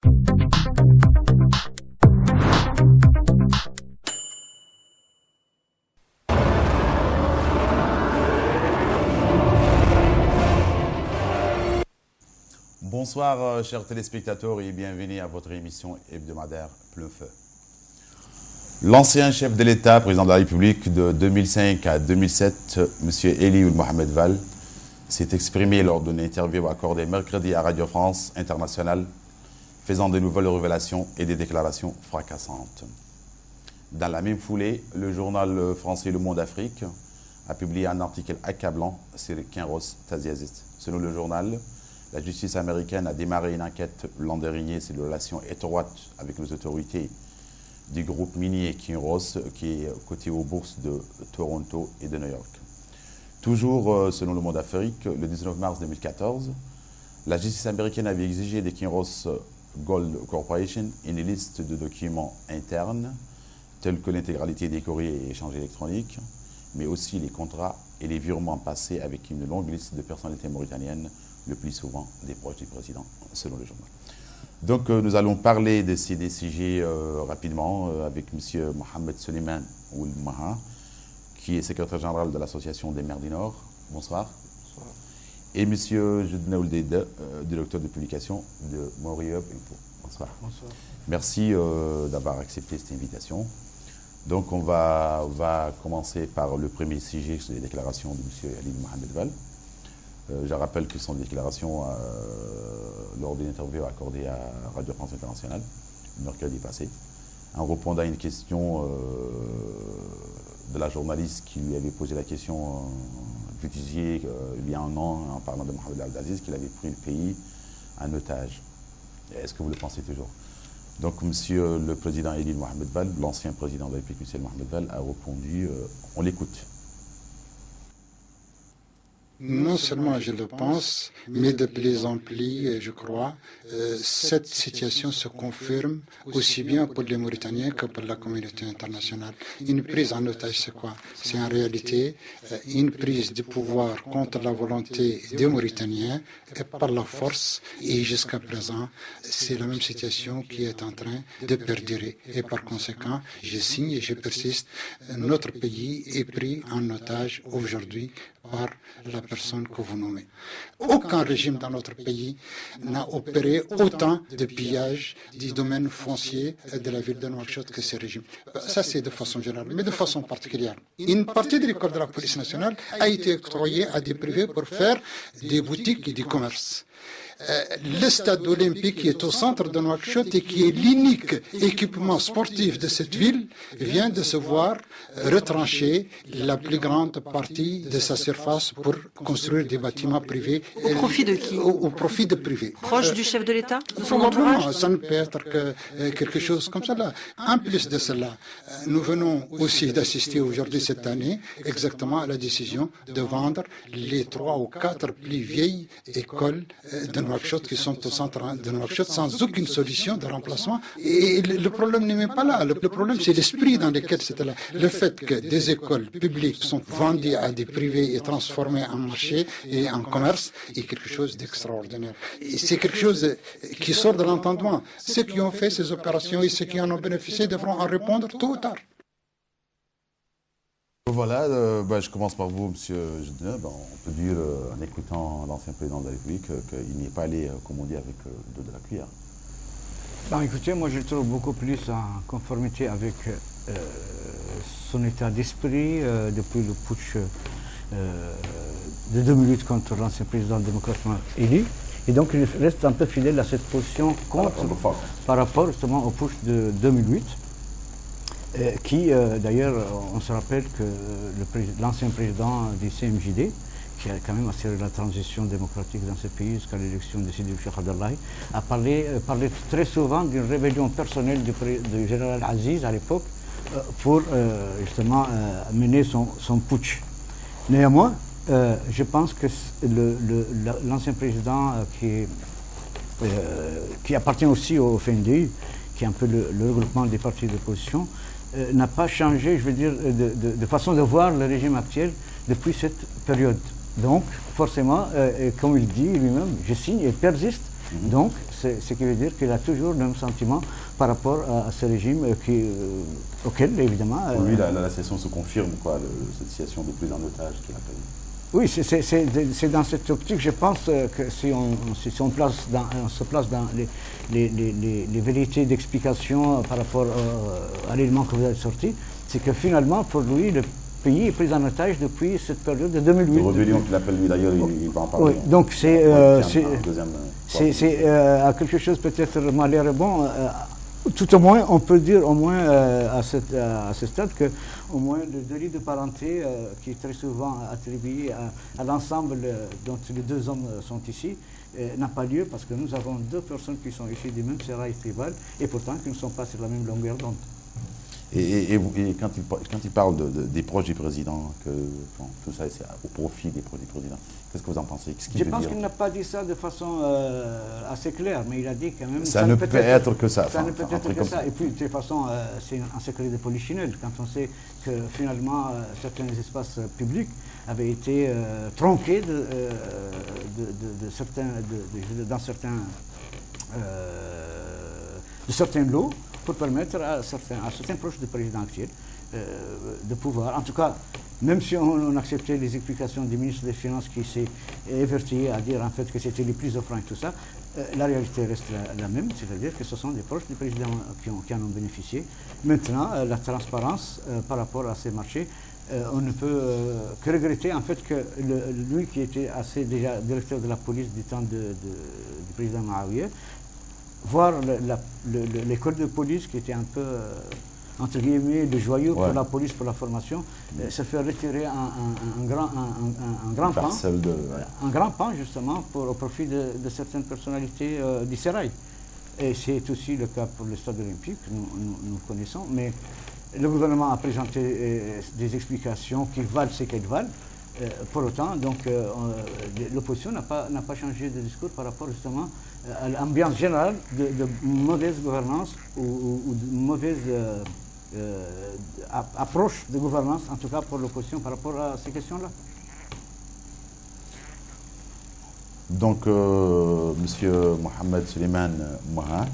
Bonsoir chers téléspectateurs et bienvenue à votre émission hebdomadaire Plein Feu. L'ancien chef de l'État, président de la République de 2005 à 2007, M. Elie Ould Mohamed Vall, s'est exprimé lors d'une interview accordée mercredi à Radio France Internationale, faisant de nouvelles révélations et des déclarations fracassantes. Dans la même foulée, le journal français Le Monde Afrique a publié un article accablant sur Kinross Taziaziz. Selon le journal, la justice américaine a démarré une enquête l'an dernier sur les relations étroites avec les autorités du groupe minier Kinross qui est coté aux bourses de Toronto et de New York. Toujours selon Le Monde Afrique, le 19 mars 2014, la justice américaine avait exigé de Kinross Gold Corporation une liste de documents internes tels que l'intégralité des courriers et échanges électroniques, mais aussi les contrats et les virements passés avec une longue liste de personnalités mauritaniennes, le plus souvent des proches du président, selon le journal. Donc nous allons parler de ces sujets rapidement avec M. Mohamed Suleiman Ould Maha, qui est secrétaire général de l'Association des maires du Nord. Bonsoir. Bonsoir. Et M. Jedna Ouldeda, directeur de publication de Moriub Info. Bonsoir. Bonsoir. Merci d'avoir accepté cette invitation. Donc on va commencer par le premier sujet sur les déclarations de M. Elie Ould Mohamed Vall. Je rappelle que ce sont des déclarations lors d'une interview accordée à Radio France Internationale, le mercredi passé, en répondant à une question de la journaliste qui lui avait posé la question fustigée il y a un an en parlant de Mohamed Abdelaziz, qu'il avait pris le pays en otage. Est-ce que vous le pensez toujours? Donc, Monsieur le Président Elie Ould Mohamed Vall, l'ancien président de la République, M. Mohamed Vall, a répondu on l'écoute. Non seulement je le pense, mais de plus en plus, je crois, cette situation se confirme aussi bien pour les Mauritaniens que pour la communauté internationale. Une prise en otage, c'est quoi? C'est en réalité une prise de pouvoir contre la volonté des Mauritaniens et par la force. Et jusqu'à présent, c'est la même situation qui est en train de perdurer. Et par conséquent, je signe et je persiste, notre pays est pris en otage aujourd'hui par la personne que vous nommez. Aucun régime dans notre pays n'a opéré autant de pillage du domaine foncier de la ville de Nouakchott que ce régime. Ça, c'est de façon générale, mais de façon particulière. Une partie de l'école de la police nationale a été octroyée à des privés pour faire des boutiques et du commerce. Le stade olympique qui est au centre de Nouakchott et qui est l'unique équipement sportif de cette ville vient de se voir retrancher la plus grande partie de sa surface pour construire des bâtiments privés. Au profit de qui? Au profit de privés. Proche du chef de l'État? De son entourage? Ça ne peut être que quelque chose comme cela. En plus de cela, nous venons aussi d'assister aujourd'hui, cette année, exactement à la décision de vendre les 3 ou 4 plus vieilles écoles de Nouakchott qui sont au centre de Nouakchott sans aucune solution de remplacement. Et le problème n'est même pas là. Le problème, c'est l'esprit dans lequel c'était là. Le fait que des écoles publiques sont vendues à des privés et transformées en marché et en commerce est quelque chose d'extraordinaire. C'est quelque chose qui sort de l'entendement. Ceux qui ont fait ces opérations et ceux qui en ont bénéficié devront en répondre tôt ou tard. Voilà, je commence par vous, M. Jedna. On peut dire, en écoutant l'ancien président de la République, qu'il n'y est pas allé, comme on dit, avec le dos de la cuillère. Écoutez, moi je le trouve beaucoup plus en conformité avec son état d'esprit depuis le putsch de 2008 contre l'ancien président démocratiquement élu. Et donc il reste un peu fidèle à cette position par rapport justement au putsch de 2008. Qui, d'ailleurs, on se rappelle que l'ancien président du CMJD, qui a quand même assuré la transition démocratique dans ce pays jusqu'à l'élection de Sidi Cheikh Abdallahi, a parlé très souvent d'une rébellion personnelle du général Aziz à l'époque pour justement mener son putsch. Néanmoins, je pense que l'ancien président qui appartient aussi au FNDI, qui est un peu le regroupement des partis d'opposition, n'a pas changé, je veux dire, de façon de voir le régime actuel depuis cette période. Donc, forcément, comme il dit lui-même, je signe et persiste Donc, ce qui veut dire qu'il a toujours le même sentiment par rapport à ce régime auquel, évidemment... Pour lui, la situation se confirme, quoi, cette situation de prise en otage qu'il appelle. Oui, c'est dans cette optique, je pense, que si on se place dans les vérités d'explication par rapport à l'élément que vous avez sorti, c'est que finalement, pour lui, le pays est pris en otage depuis cette période de 2008. La rébellion qu'il appelle lui, d'ailleurs, il va en parler. Oui, donc c'est quelque chose peut-être malheureux. Bon, tout au moins, on peut dire au moins à ce stade que au moins le délit de parenté qui est très souvent attribué à l'ensemble dont les deux hommes sont ici n'a pas lieu parce que nous avons deux personnes qui sont issues du même sérail tribal et pourtant qui ne sont pas sur la même longueur d'onde. Et quand il parle des proches du président, que bon, tout ça c'est au profit des proches du président, qu'est-ce que vous en pensez? Je pense qu'il n'a pas dit ça de façon assez claire, mais il a dit quand même... Ça ne peut être que ça. Ça ne peut être que ça. Et puis, de toute façon, c'est un secret de polichinelle, quand on sait que finalement, certains espaces publics avaient été tronqués dans certains lots, pour permettre à certains proches du président actuel de pouvoir, en tout cas, même si on acceptait les explications du ministre des Finances qui s'est évertué à dire en fait que c'était les plus offrants et tout ça, la réalité reste la même, c'est-à-dire que ce sont des proches du président qui en ont bénéficié. Maintenant, la transparence par rapport à ces marchés, on ne peut que regretter en fait que lui qui était déjà directeur de la police du temps du président Maouia, voir l'école de police qui était un peu, entre guillemets, le joyau pour la police, pour la formation, se fait retirer un grand pan, justement, au profit de certaines personnalités du Sérail. Et c'est aussi le cas pour le stade olympique, nous connaissons, mais le gouvernement a présenté des explications qui valent ce qu'elles valent. Pour autant, donc, l'opposition n'a pas changé de discours par rapport justement à l'ambiance générale de mauvaise gouvernance ou de mauvaise approche de gouvernance, en tout cas pour l'opposition par rapport à ces questions-là. Donc, M. Mohamed Suleiman Mohan,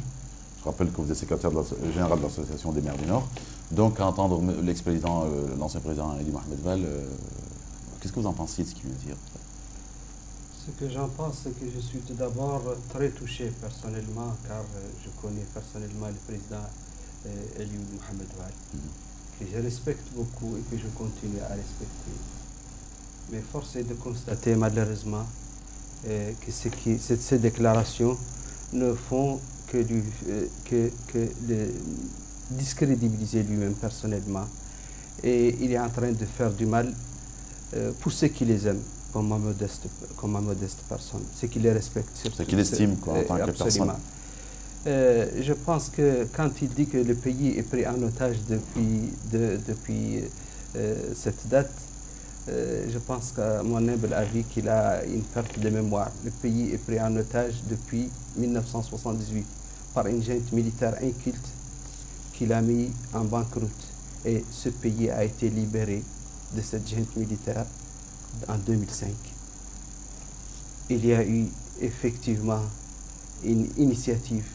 je rappelle que vous êtes secrétaire général de l'Association des maires du Nord. Donc, à entendre l'ex-président, l'ancien président Eli Mohamed Vall, qu'est-ce que vous en pensez de ce qu'il vient de dire? Ce que j'en pense, c'est que je suis tout d'abord très touché personnellement, car je connais personnellement le président Eli Mohamed Vall, que je respecte beaucoup et que je continue à respecter. Mais force est de constater malheureusement que ces déclarations ne font que le discrédibiliser lui-même personnellement. Et il est en train de faire du mal pour ceux qui les aiment, comme ma modeste personne, ceux qui les respectent. Ceux qui l'estiment en tant que personne. Je pense que quand il dit que le pays est pris en otage depuis cette date, je pense qu'à mon humble avis qu'il a une perte de mémoire. Le pays est pris en otage depuis 1978 par une junte militaire inculte qui l'a mis en banqueroute. Et ce pays a été libéré de cette junte militaire en 2005. Il y a eu effectivement une initiative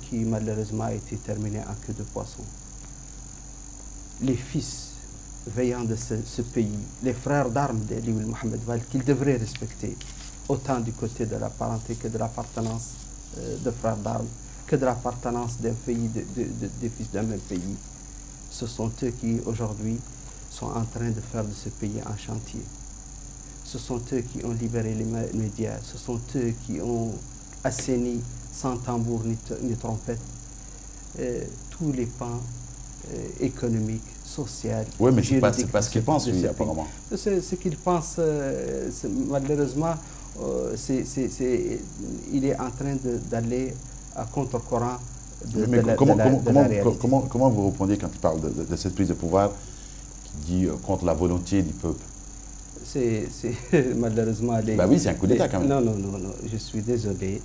qui malheureusement a été terminée en queue de poisson. Les fils veillants de ce pays, les frères d'armes d'Eli Mohamed Vall, qu'ils devraient respecter, autant du côté de la parenté que de l'appartenance de frères d'armes, que de l'appartenance d'un pays, des fils d'un même pays. Ce sont eux qui, aujourd'hui, sont en train de faire de ce pays un chantier. Ce sont eux qui ont libéré les médias. Ce sont eux qui ont assaini, sans tambour ni trompette, tous les pans économiques, sociaux. Oui, mais c'est pas ce qu'ils pensent, lui, apparemment. Ce qu'ils pensent, malheureusement, il est en train d'aller à contre-courant de la réalité. Comment vous répondez quand il parle de cette prise de pouvoir qui dit contre la volonté du peuple? C'est malheureusement... Oui, c'est un coup d'État quand même. Non, je suis désolé.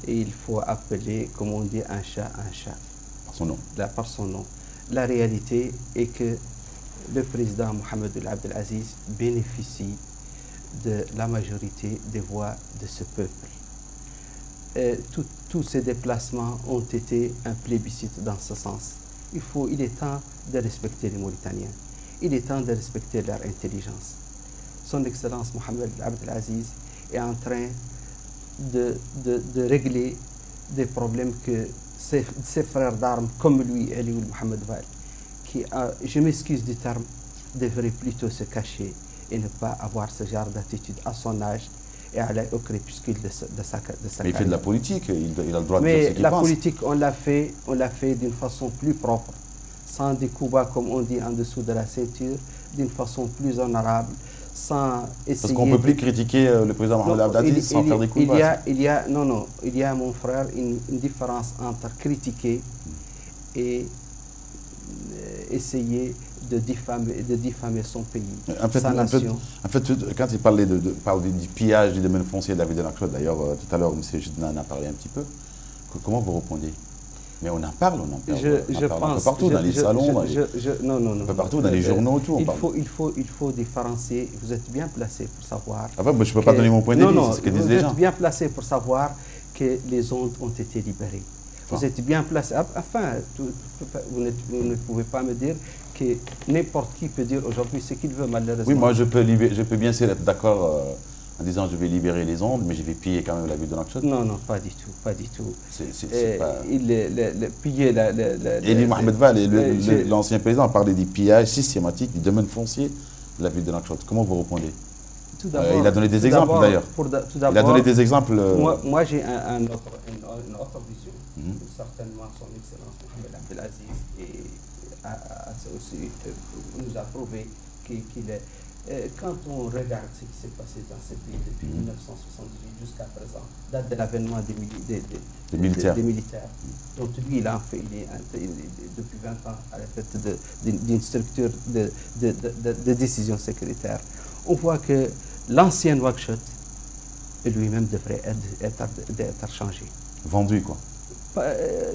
Et il faut appeler, comme on dit, un chat. Par son nom. Par son nom. La réalité est que le président Mohamed Abdelaziz bénéficie de la majorité des voix de ce peuple. tous ces déplacements ont été un plébiscite dans ce sens. Il est temps de respecter les Mauritaniens. Il est temps de respecter leur intelligence. Son Excellence Mohamed Abdelaziz est en train de régler des problèmes que ses frères d'armes, comme lui, Ali Mohamed Val, qui, je m'excuse du terme, devrait plutôt se cacher et ne pas avoir ce genre d'attitude à son âge et à au crépuscule de sa Mais il fait de la politique, il a le droit de dire ce Mais qu'il la pense. politique, on l'a fait d'une façon plus propre, sans des coups bas, comme on dit, en dessous de la ceinture, d'une façon plus honorable, sans essayer... Parce qu'on ne peut plus critiquer le président Mohamed Abdelaziz sans faire des coups bas. Il y a, mon frère, une différence entre critiquer et essayer de diffamer son pays, sa nation. En fait, quand il parle du pillage du domaine foncier de la ville de Nouakchott, d'ailleurs, tout à l'heure, M. Jidna en a parlé un petit peu, comment vous répondez? Mais on en parle, on en parle. Je pense, un peu partout, dans les salons, non, un peu partout, dans les journaux, tout. Il faut différencier. Vous êtes bien placé pour savoir... Ah ben, je ne peux pas donner mon point de vue, c'est ce que disent les gens. Vous êtes bien placé pour savoir que les ondes ont été libérées. Vous êtes bien placé. Enfin, vous ne pouvez pas me dire que n'importe qui peut dire aujourd'hui ce qu'il veut, malheureusement. Oui, moi je peux bien sûr être d'accord en disant je vais libérer les ondes, mais je vais piller quand même la ville de Nouakchott. Non, pas du tout, pas du tout. C'est pas... Piller Eli Mohamed Val, l'ancien président, a parlé du pillage systématique du domaine foncier de la ville de Nouakchott. Comment vous répondez? Il a donné des exemples d'ailleurs. Il a donné des exemples. Moi j'ai une autre vision. Certainement, son Excellence Mohamed Abdelaziz nous a prouvé qu'il est. Quand on regarde ce qui s'est passé dans ce pays depuis 1978 jusqu'à présent, date de l'avènement des militaires, donc lui, il est depuis 20 ans à la tête d'une structure de décision sécuritaire. On voit que l'ancien Nouakchott lui-même devrait être changé. Vendu, quoi.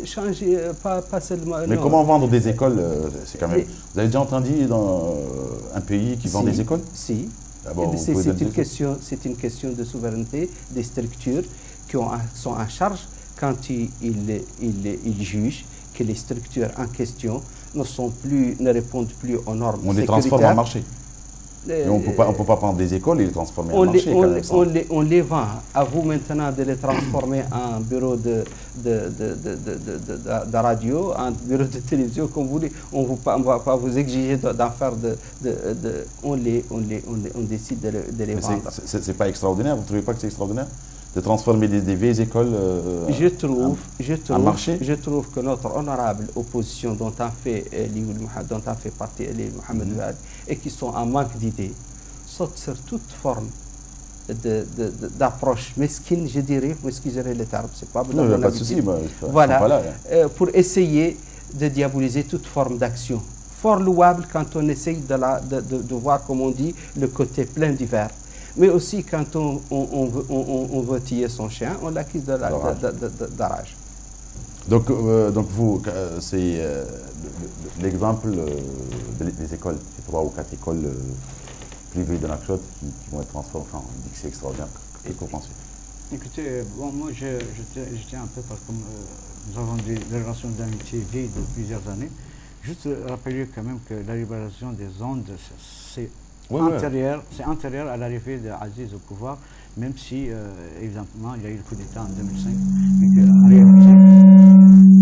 Changer, pas seulement... Mais comment vendre des écoles, c'est quand même... Vous avez déjà entendu dans un pays qui vend des écoles? Si. Ah bon, c'est une question de souveraineté des structures qui sont en charge quand ils jugent que les structures en question ne répondent plus aux normes sécuritaires. On les transforme en marché. Et on ne peut pas prendre des écoles et les transformer en marché. On les vend. À vous maintenant de les transformer en bureau de radio, en bureau de télévision, comme vous voulez. On ne va pas vous exiger d'en faire on décide de les vendre. C'est pas extraordinaire? Vous ne trouvez pas que c'est extraordinaire de transformer des vieilles écoles en marché? Je trouve que notre honorable opposition dont a fait partie Eli Mohamed Val et qui sont en manque d'idées, sautent sur toute forme d'approche mesquine, je dirais, vous excuserez le terme, c'est pas non, pas de souci, voilà, pas là, pour essayer de diaboliser toute forme d'action. Fort louable quand on essaye de voir, comme on dit, le côté plein du verre. Mais aussi quand on veut tuer son chien, on l'accuse de rage. Donc vous, c'est l'exemple des écoles, c'est 3 ou 4 écoles privées de Nouakchott qui vont être transformées. Enfin, on dit que c'est extraordinaire. Qu'est-ce que vous pensez? Écoutez, bon, moi je tiens un peu parce que nous avons des relations d'amitié vieilles de plusieurs années. Juste rappeler quand même que la libération des ondes, c'est antérieur à l'arrivée d'Aziz au pouvoir, même si, évidemment, il y a eu le coup d'État en 2005, mais qu'en réalité,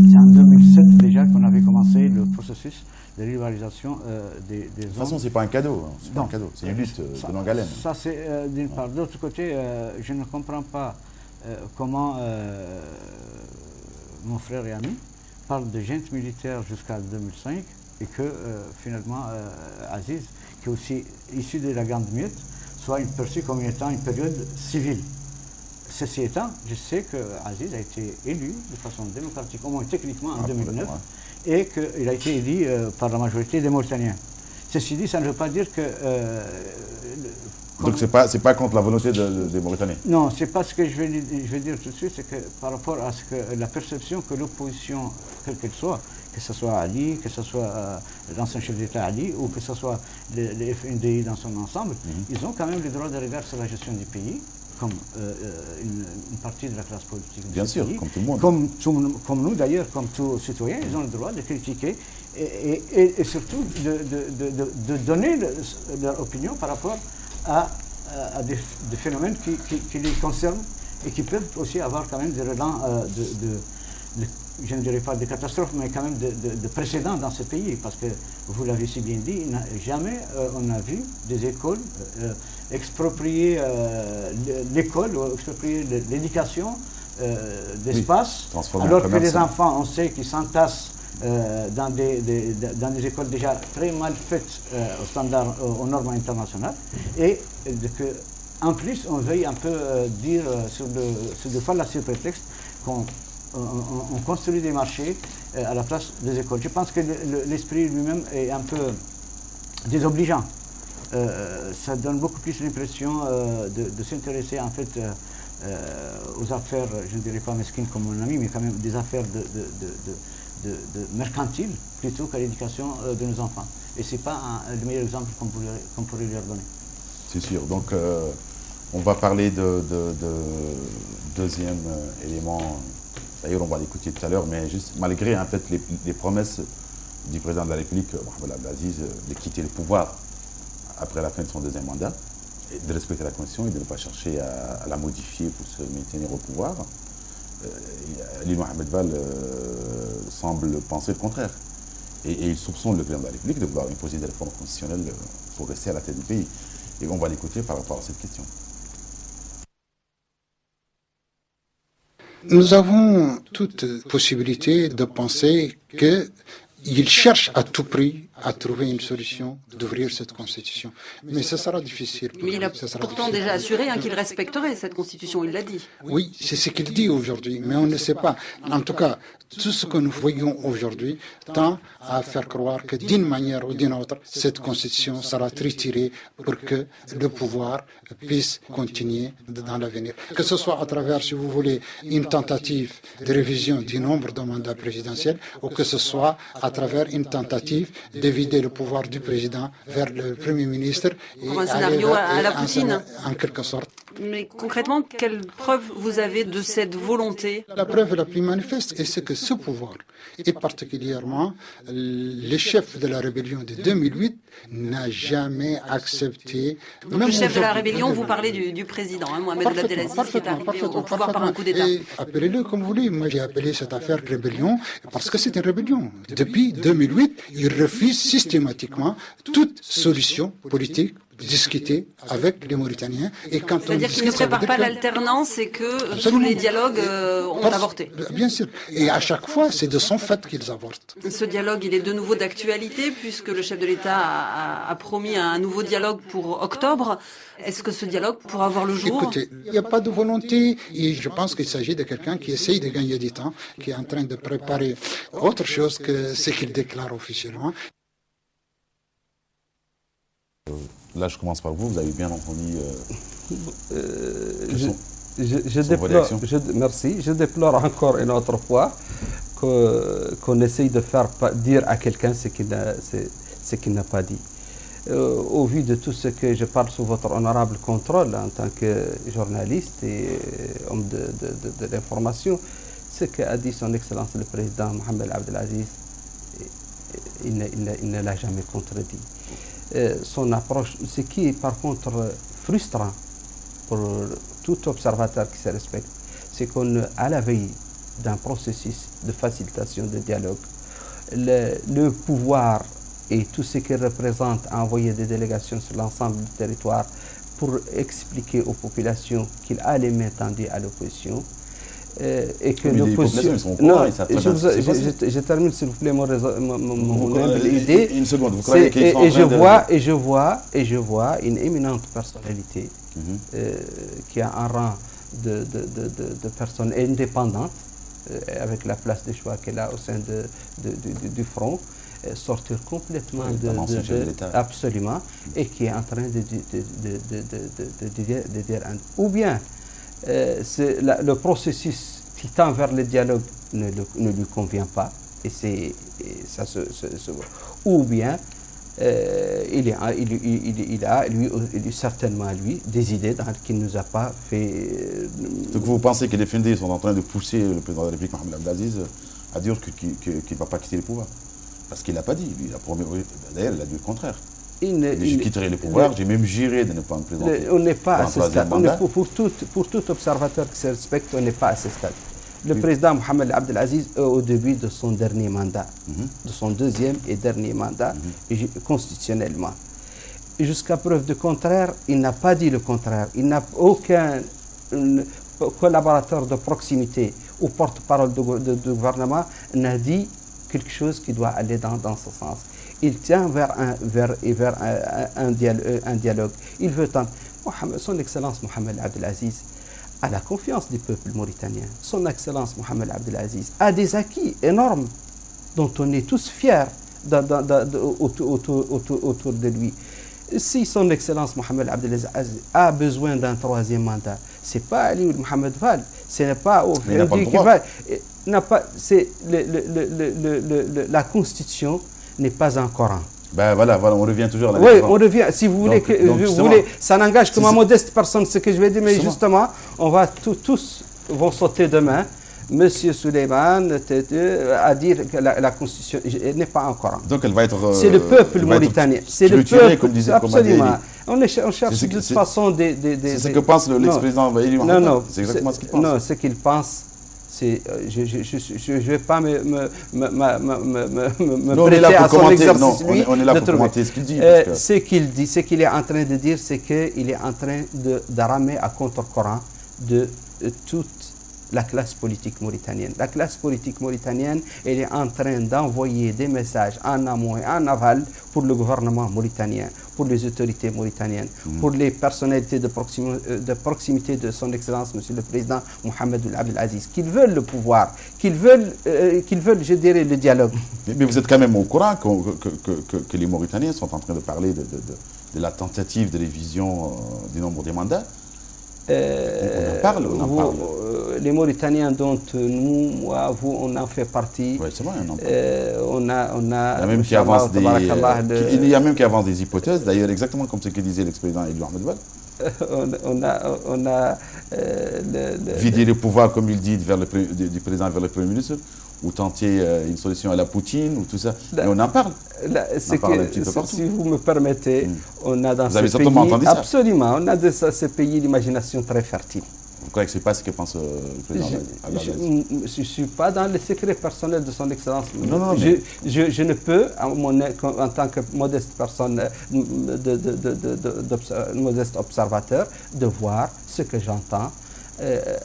c'est en 2007 déjà qu'on avait commencé le processus de libéralisation des ondes. De toute façon, ce n'est pas un cadeau, c'est une lutte de longue haleine. Ça, c'est d'une part. D'autre côté, je ne comprends pas comment mon frère et ami parle de junte militaire jusqu'à 2005 et que finalement Aziz, qui est aussi issu de la Grande Muette, soit perçu comme étant une période civile. Ceci étant, je sais que Aziz a été élu de façon démocratique, au moins techniquement, en 2009, et qu'il a été élu par la majorité des Mauritaniens. Ceci dit, ça ne veut pas dire que... donc c'est pas contre la volonté des Mauritaniens? Non, c'est pas ce que je vais dire tout de suite, c'est que par rapport à ce que la perception que l'opposition, quelle qu'elle soit, que ce soit Ali, que ce soit l'ancien chef d'État Ali, ou que ce soit le FNDI dans son ensemble, ils ont quand même le droit de regard sur la gestion du pays, comme une partie de la classe politique. Bien sûr, pays, comme tout le monde. Comme nous d'ailleurs, comme tous citoyens, ils ont le droit de critiquer et surtout de donner leur opinion par rapport à des phénomènes qui les concernent et qui peuvent aussi avoir quand même des relents je ne dirais pas de catastrophes, mais quand même de précédents dans ce pays, parce que, vous l'avez si bien dit, jamais on a vu des écoles exproprier l'école, ou exproprier l'éducation d'espace, alors que les enfants, on sait qu'ils s'entassent dans des écoles déjà très mal faites aux normes internationales, et que, en plus, on veuille un peu dire sur le fallacieux prétexte qu'on construit des marchés à la place des écoles. Je pense que l'esprit lui-même est un peu désobligeant. Ça donne beaucoup plus l'impression de s'intéresser en fait aux affaires, je ne dirais pas mesquines comme mon ami, mais quand même des affaires de mercantiles plutôt qu'à l'éducation de nos enfants. Et ce n'est pas le meilleur exemple qu'on pourrait leur donner. C'est sûr. Donc, on va parler de deuxième élément. D'ailleurs, on va l'écouter tout à l'heure, mais juste malgré en fait les promesses du président de la République, Mohamed Abdelaziz, de quitter le pouvoir après la fin de son deuxième mandat, et de respecter la Constitution et de ne pas chercher à la modifier pour se maintenir au pouvoir, Ali Mohamed Vall semble penser le contraire. Et il soupçonne le président de la République de vouloir imposer des réformes constitutionnelles pour rester à la tête du pays. Et on va l'écouter par rapport à cette question. Nous avons toute possibilité de penser qu'il cherche à tout prix à trouver une solution d'ouvrir cette constitution. Mais ce sera difficile. Mais il a pourtant déjà assuré qu'il respecterait cette constitution, il l'a dit. Oui, c'est ce qu'il dit aujourd'hui, mais on ne sait pas. En tout cas, tout ce que nous voyons aujourd'hui tend à faire croire que d'une manière ou d'une autre, cette constitution sera triturée pour que le pouvoir puisse continuer dans l'avenir. Que ce soit à travers, si vous voulez, une tentative de révision du nombre de mandats présidentiels ou que ce soit à travers une tentative de vider le pouvoir du président vers le Premier ministre. Pour un scénario à la Poutine. En quelque sorte. Mais concrètement, quelle preuve vous avez de cette volonté? La preuve la plus manifeste est que ce pouvoir, et particulièrement le chef de la rébellion de 2008, n'a jamais accepté... Donc le chef de la rébellion, vous parlez du président, Mohamed Abdelaziz, qui est arrivé au pouvoir par un coup d'État. Appelez-le comme vous voulez. Moi, j'ai appelé cette affaire rébellion parce que c'est une rébellion. Depuis 2008, il refuse systématiquement toute solution politique discuter avec les Mauritaniens. C'est-à-dire qu'ils ne préparent pas l'alternance et que tous les dialogues ont avorté. Bien sûr. Et à chaque fois, c'est de son fait qu'ils avortent. Ce dialogue, il est de nouveau d'actualité puisque le chef de l'État a promis un nouveau dialogue pour octobre. Est-ce que ce dialogue pourra avoir le jour? Écoutez, il n'y a pas de volonté et je pense qu'il s'agit de quelqu'un qui essaye de gagner du temps, qui est en train de préparer autre chose que ce qu'il déclare officiellement. Là, je commence par vous. Vous avez bien entendu merci. Je déplore encore une autre fois qu'on essaye de faire dire à quelqu'un ce qu'il n'a pas dit. Au vu de tout ce que je parle sous votre honorable contrôle en tant que journaliste et homme de l'information, ce qu'a dit son Excellence le Président Mohamed Abdelaziz, il ne l'a jamais contredit. Son approche, ce qui est par contre frustrant pour tout observateur qui se respecte, c'est qu'à la veille d'un processus de facilitation de dialogue, le pouvoir et tout ce qu'il représente a envoyé des délégations sur l'ensemble du territoire pour expliquer aux populations qu'il a les mains tendues à l'opposition. Et que l'opposition... Non, je termine s'il vous plaît mon idée. Une seconde, vous croyez qu'ils sont et je vois une éminente personnalité qui a un rang de personne indépendante avec la place de choix qu'elle a au sein du front, sortir complètement absolument, et qui est en train de dire ou bien le processus qui tend vers le dialogue ne lui convient pas, et ça ou bien il a certainement, lui, des idées qu'il ne nous a pas fait... Donc vous pensez que les Fendés sont en train de pousser le président de la République, Mohamed Abdelaziz, à dire qu'il ne va pas quitter le pouvoir? Parce qu'il n'a pas dit, lui, il a promis, d'ailleurs, il a dit le contraire. Je quitterai le pouvoir, j'ai même juré de ne pas me présenter. On n'est pas à ce stade. Pour tout observateur qui se respecte, on n'est pas à ce stade. Le président Mohamed Abdelaziz est au début de son dernier mandat, de son deuxième et dernier mandat, constitutionnellement. Jusqu'à preuve du contraire, il n'a pas dit le contraire. Il n'a aucun collaborateur de proximité ou porte-parole du gouvernement n'a dit quelque chose qui doit aller dans ce sens. Il tient vers un dialogue. Il veut son Excellence Mohamed Abdelaziz a la confiance du peuple mauritanien. Son Excellence Mohamed Abdelaziz a des acquis énormes dont on est tous fiers autour de lui. Si son Excellence Mohamed Abdelaziz a besoin d'un troisième mandat, ce n'est pas Ali Mohamed Val, ce n'est pas au la Constitution n'est pas un Coran. Ben voilà, on revient toujours à la Oui, on revient. Si vous voulez, ça n'engage que ma modeste personne ce que je vais dire, mais justement, on va tous vont sauter demain. Monsieur Suleiman a dit que la Constitution n'est pas un Coran. Donc elle va être... c'est le peuple mauritanien. C'est le peuple, comme disait, absolument. On cherche de toute façon des... C'est ce que pense l'ex-président Eli Mohamed. Non, c'est exactement ce qu'il pense. Non, ce qu'il pense... Je ne vais pas me prêter à son exercice, lui. On est là pour commenter ce qu'il dit. Ce qu'il est en train de dire, c'est qu'il est en train de ramer à contre-courant de toute la classe politique mauritanienne. La classe politique mauritanienne, elle est en train d'envoyer des messages en amont et en aval pour le gouvernement mauritanien, pour les autorités mauritaniennes, pour les personnalités de proximité de son Excellence, Monsieur le Président Mohamed Abdelaziz, qu'ils veulent le pouvoir, qu'ils veulent, je dirais, le dialogue. Mais vous êtes quand même au courant que les Mauritaniens sont en train de parler de la tentative de révision du nombre des mandats. On en parle. Les Mauritaniens dont nous, moi, vous, on en fait partie. Oui, c'est vrai, on en parle. Il y a même qui avance des hypothèses, d'ailleurs, exactement comme ce que disait l'ex-président Eli Mohamed Val. on a vider le pouvoir, comme il dit, du président vers le Premier ministre, ou tenter une solution à la Poutine, ou tout ça. Mais on en parle. Si vous me permettez, on a dans vous avez ce pays... entendu ça? Absolument, on a dans ce pays l'imagination très fertile. Vous croyez que ce n'est pas ce que pense le président? Je ne suis pas dans les secrets personnels de son Excellence. Non, je ne peux, en tant que modeste personne, modeste observateur, de voir ce que j'entends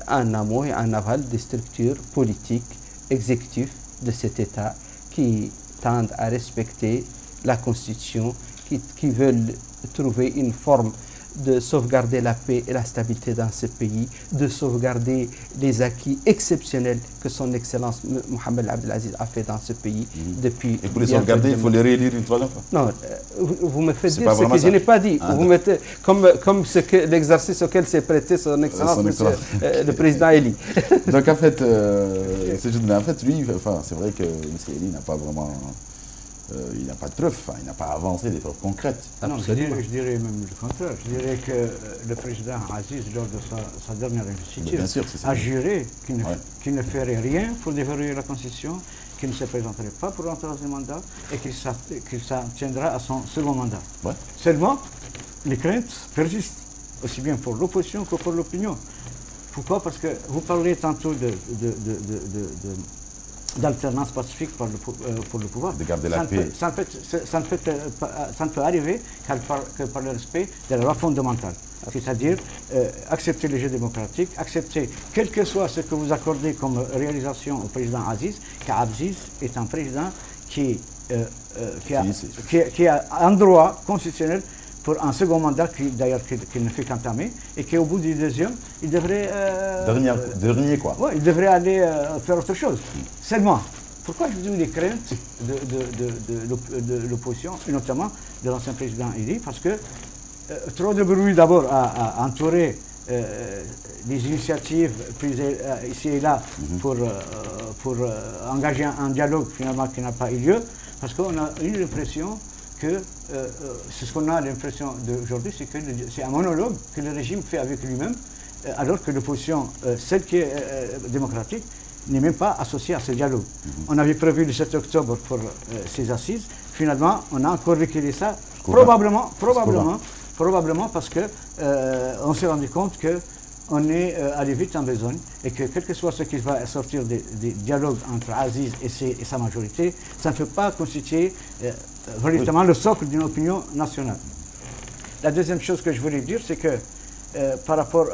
en amont et en aval des structures politiques, exécutives de cet État qui tendent à respecter la Constitution, qui veulent trouver une forme de sauvegarder la paix et la stabilité dans ce pays, de sauvegarder les acquis exceptionnels que son Excellence Mohamed Abdelaziz a fait dans ce pays depuis... Et pour les sauvegarder, il faut les réélire une troisième fois? Non, vous me faites dire ce que je n'ai pas dit. Vous mettez comme l'exercice auquel s'est prêté son Excellence, le président Eli. Donc en fait, lui, c'est vrai que M. Eli n'a pas vraiment... il n'a pas de preuves, il n'a pas avancé des preuves concrètes. Non, je dirais même le contraire. Je dirais que le président Aziz, lors de sa dernière investiture, a juré qu'il ne ferait rien pour déverrouiller la Constitution, qu'il ne se présenterait pas pour un troisième mandat et qu'il s'en tiendra à son second mandat. Ouais. Seulement, les craintes persistent, aussi bien pour l'opposition que pour l'opinion. Pourquoi? Parce que vous parlez tantôt d'alternance pacifique pour le pouvoir. De garder la paix. Ça ne peut arriver que par le respect de la loi fondamentale. C'est-à-dire accepter les jeux démocratiques, accepter, quel que soit ce que vous accordez comme réalisation au président Aziz, qu'Aziz est un président qui a un droit constitutionnel pour un second mandat, d'ailleurs qu'il ne fait qu'entamer, et qu'au bout du deuxième, il devrait... dernier quoi. Ouais, il devrait aller faire autre chose. Seulement, pourquoi je dis les craintes de l'opposition, et notamment de l'ancien président Eli? Parce que trop de bruit d'abord a entouré les initiatives prises ici et là pour engager un dialogue finalement qui n'a pas eu lieu, parce qu'on a eu l'impression que c'est ce qu'on a l'impression d'aujourd'hui, c'est que c'est un monologue que le régime fait avec lui-même, alors que l'opposition, celle qui est démocratique, n'est même pas associée à ce dialogue. On avait prévu le 7 octobre pour ces assises. Finalement, on a encore reculé ça, probablement parce que on s'est rendu compte que on est allé vite en besogne et que quel que soit ce qui va sortir des dialogues entre Aziz et sa majorité, ça ne peut pas constituer véritablement le socle d'une opinion nationale. La deuxième chose que je voulais dire, c'est que par rapport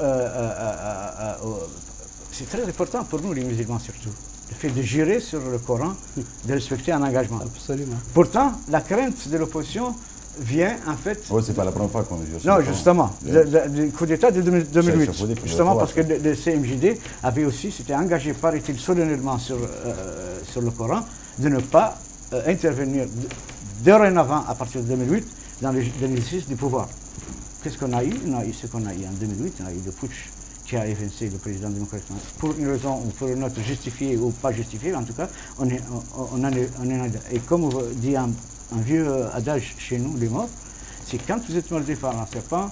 c'est très important pour nous, les musulmans surtout, le fait de jurer sur le Coran, de respecter un engagement. Absolument. Pourtant, la crainte de l'opposition vient en fait... Oui, c'est pas la première fois qu'on jure. Non, justement, du coup d'État de 2008. Justement parce que le CMJD avait aussi, s'était engagé, paraît-il, solennellement sur le Coran, de ne pas intervenir dorénavant, à partir de 2008, dans l'exercice du pouvoir. Qu'est-ce qu'on a eu? On a eu ce qu'on a eu en 2008, on a eu le putsch qui a évincé le président démocratique. Pour une raison ou pour une autre, justifiée ou pas justifiée, en tout cas, on en est. Et comme dit un vieux adage chez nous, les morts, c'est quand vous êtes mordu par un serpent,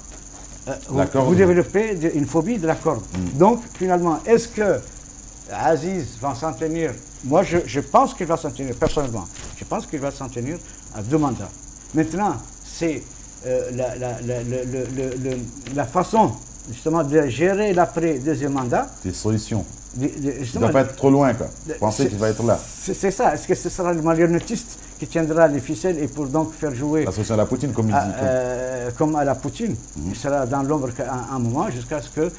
vous développez une phobie de la corde. Donc, finalement, est-ce que Aziz va s'en tenir? Moi, je pense qu'il va s'en tenir, personnellement. Je pense qu'il va s'en tenir à 2 mandats. Maintenant, c'est la façon, justement, de gérer l'après-deuxième mandat. Des solutions. Il ne doit pas être trop loin, quoi. Vous pensez qu'il va être là? C'est ça. Est-ce que ce sera le marionnettiste qui tiendra les ficelles et pour donc faire jouer... La solution à la Poutine, comme il dit. Comme à la Poutine. Il sera dans l'ombre un moment jusqu'à ce que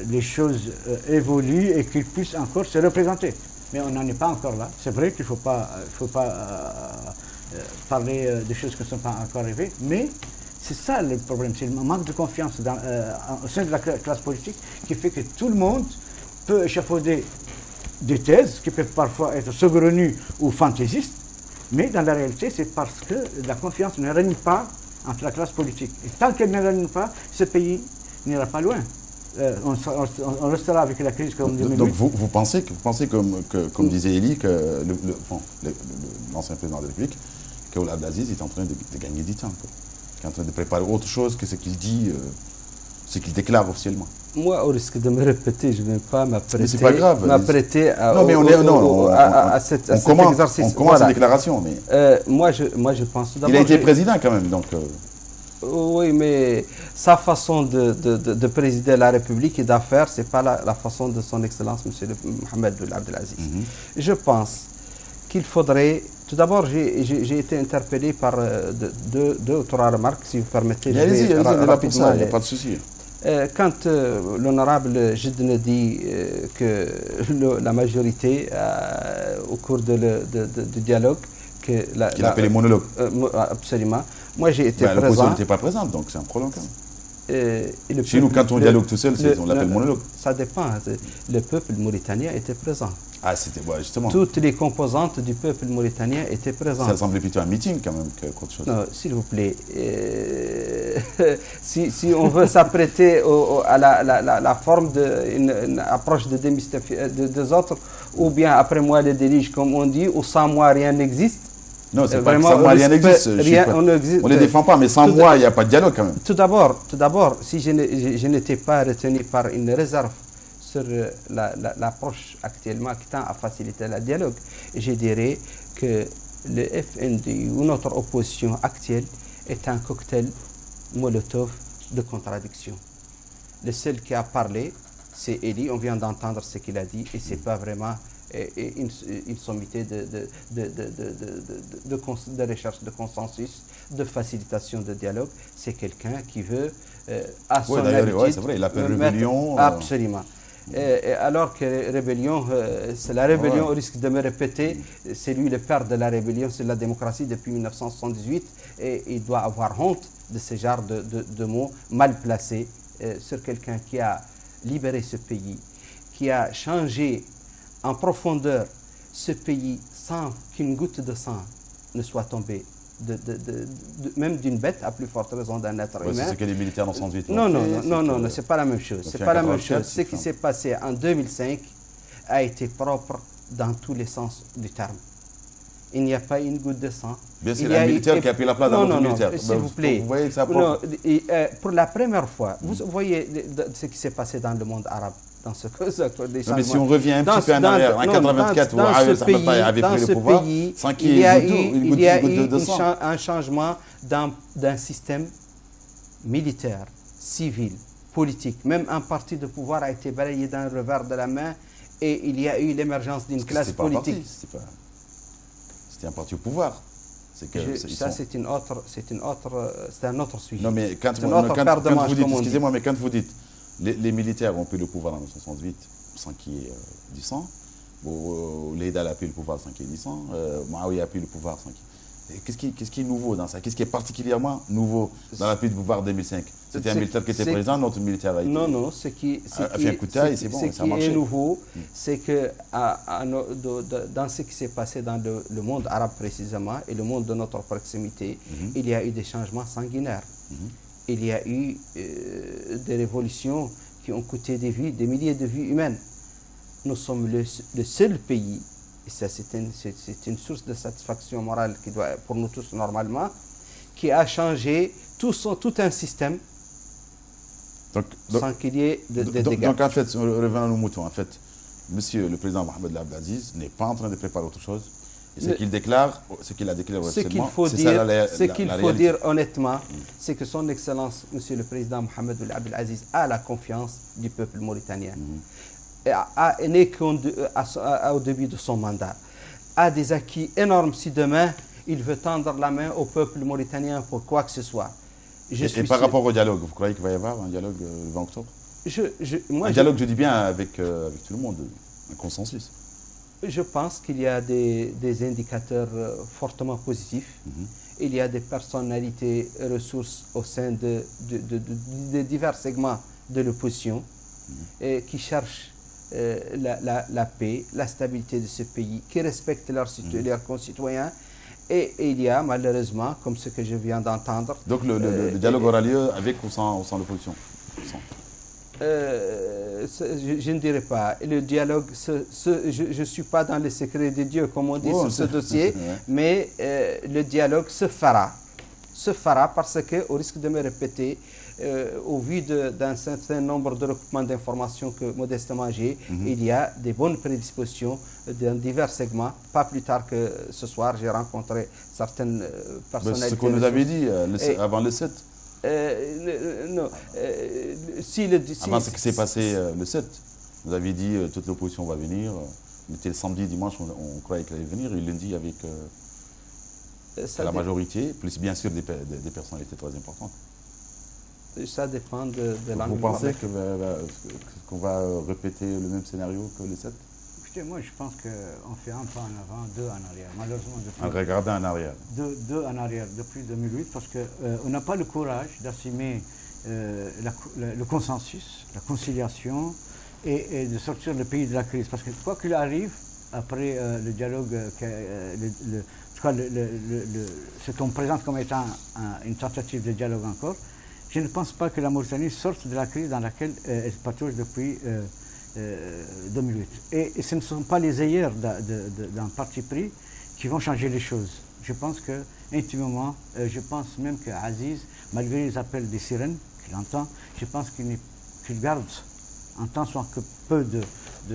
les choses évoluent et qu'il puisse encore se représenter. Mais on n'en est pas encore là. C'est vrai qu'il ne faut pas parler de choses qui ne sont pas encore arrivées, mais c'est ça le problème. C'est le manque de confiance au sein de la classe politique qui fait que tout le monde peut échafauder des thèses qui peuvent parfois être saugrenues ou fantaisistes, mais dans la réalité, c'est parce que la confiance ne règne pas entre la classe politique. Et tant qu'elle ne règne pas, ce pays n'ira pas loin. On restera avec la crise comme 2008. Donc vous pensez comme disait Elie, que l'ancien président de la République, que Abdelaziz est en train de gagner du temps, quoi. Qu'il est en train de préparer autre chose que ce qu'il dit, ce qu'il déclare officiellement. Moi, au risque de me répéter, je ne vais pas m'apprêter à cet exercice. On commence la déclaration, mais... moi, je pense d'abord... Il a été président quand même, donc... Oui, mais sa façon de présider la République et d'affaire, ce n'est pas la façon de son Excellence, M. Mohamed Abdelaziz. Je pense qu'il faudrait... Tout d'abord, j'ai été interpellé par deux ou trois remarques, si vous permettez. Allez-y, rapidement, il n'y a pas de souci. Quand l'honorable Jidne dit que la majorité, au cours du dialogue, qu'il a appelé monologue. Absolument. Moi, j'ai été présent. L'opposition n'était pas présente, donc c'est un problème quand même. Chez nous, quand on dialogue tout seul, on l'appelle monologue. Ça dépend. Le peuple mauritanien était présent. Ah, c'était justement. Toutes les composantes du peuple mauritanien étaient présentes. Ça semblait plutôt un meeting quand même qu'autre chose. Non, s'il vous plaît. Si on veut s'apprêter à la forme d'une approche de des autres, ou bien après moi le déluge, comme on dit, ou sans moi rien n'existe. Non, c'est pas que sans moi rien n'existe. On ne les défend pas, mais sans moi, il n'y a pas de dialogue quand même. Tout d'abord, si je n'étais pas retenu par une réserve sur l'approche actuellement qui tend à faciliter le dialogue, je dirais que le FND ou notre opposition actuelle est un cocktail Molotov de contradiction. Le seul qui a parlé, c'est Elie. On vient d'entendre ce qu'il a dit et ce n'est pas vraiment une sommité de recherche de consensus, de facilitation de dialogue. C'est quelqu'un qui veut, à son habitude... Oui, c'est vrai, il appelle rébellion. Absolument. Alors que rébellion, c'est la rébellion, au risque de me répéter, c'est lui le père de la rébellion, c'est la démocratie depuis 1978, et il doit avoir honte de ce genre de mots mal placés sur quelqu'un qui a libéré ce pays, qui a changé en profondeur ce pays sans qu'une goutte de sang ne soit tombée, même d'une bête, à plus forte raison d'un être humain. C'est ce que les militaires en 68 non, c'est pas la même chose. C'est pas la même chose. Ce qui s'est passé en 2005 a été propre dans tous les sens du terme. Il n'y a pas une goutte de sang. Bien sûr, un militaire qui a pris la place d'un autre militaire. S'il vous plaît. Vous voyez ça pour la première fois, vous voyez ce qui s'est passé dans le monde arabe. Dans ce mais si on revient un petit peu en arrière, en 1984, où Ahmed Sahabataï avait pris le pouvoir, sans qu'il y ait une goutte de sang. Un changement d'un système militaire, civil, politique. Même un parti de pouvoir a été balayé d'un revers de la main et il y a eu l'émergence d'une classe politique. C'était un parti au pouvoir. C'est un autre sujet. Non, mais quand vous dites, excusez-moi, mais quand vous dites les militaires ont pris le pouvoir en 1968 sans qu'il y ait du sang, Leïdal a pris le pouvoir sans qu'il y ait du sang, Mouawiya a pris le pouvoir sans qu'il y ait... Qu'est-ce qui est nouveau dans ça? Qu'est-ce qui est particulièrement nouveau dans la prise de pouvoir 2005? C'était un militaire qui était président, notre militaire a été... Non, ce qui est nouveau, c'est que dans ce qui s'est passé dans le monde arabe précisément et le monde de notre proximité, il y a eu des changements sanguinaires. Il y a eu des révolutions qui ont coûté des vies, des milliers de vies humaines. Nous sommes le seul pays, et ça c'est une source de satisfaction morale qui doit, pour nous tous normalement, qui a changé tout un système sans qu'il y ait de dégâts. Donc en fait, revenons à nos moutons, en fait, monsieur le président Mohamed Abdelaziz n'est pas en train de préparer autre chose. Et ce qu'il déclare, ce qu'il a déclaré officiellement, ce qu'il faut dire honnêtement, c'est que son Excellence, Monsieur le Président Mohamed Abdelaziz, a la confiance du peuple mauritanien. N'est qu'au début de son mandat. A des acquis énormes si demain il veut tendre la main au peuple mauritanien pour quoi que ce soit. Et par rapport au dialogue, vous croyez qu'il va y avoir un dialogue le 20 octobre? Un dialogue, je dis bien, avec tout le monde, un consensus. Je pense qu'il y a des indicateurs fortement positifs. Il y a des personnalités ressources au sein de divers segments de l'opposition qui cherchent la paix, la stabilité de ce pays, qui respectent leurs concitoyens. Et il y a malheureusement, comme ce que je viens d'entendre... Donc le dialogue aura lieu avec ou sans l'opposition? Je ne dirais pas. Le dialogue, je ne suis pas dans les secrets de Dieu, comme on dit sur ce dossier, mais le dialogue se fera. Se fera parce que, au risque de me répéter, au vu d'un certain nombre de recoupements d'informations que modestement j'ai, il y a des bonnes prédispositions dans divers segments. Pas plus tard que ce soir, j'ai rencontré certaines personnalités. C'est ce qu'on nous avait dit avant le 7. Non. Avant ce qui s'est passé le 7, vous avez dit toute l'opposition va venir. On était le samedi, dimanche, on croyait qu'elle allait venir. Et lundi, avec la majorité, plus bien sûr des personnalités très importantes. Ça dépend de l'angle. Vous pensez qu'on va répéter le même scénario que le 7? Écoutez, moi je pense qu'on fait un pas en avant, deux en arrière. Malheureusement, regardez en arrière. Deux en arrière depuis 2008 parce qu'on n'a pas le courage d'assumer le consensus, la conciliation et de sortir le pays de la crise. Parce que quoi qu'il arrive, après le dialogue, ce qu'on présente comme étant une tentative de dialogue encore, je ne pense pas que la Mauritanie sorte de la crise dans laquelle elle patauge depuis 2008. Et ce ne sont pas les ailleurs d'un parti pris qui vont changer les choses. Je pense que, intimement, je pense même qu'Aziz, malgré les appels des sirènes qu'il entend, je pense qu'il garde en tant soit que peu de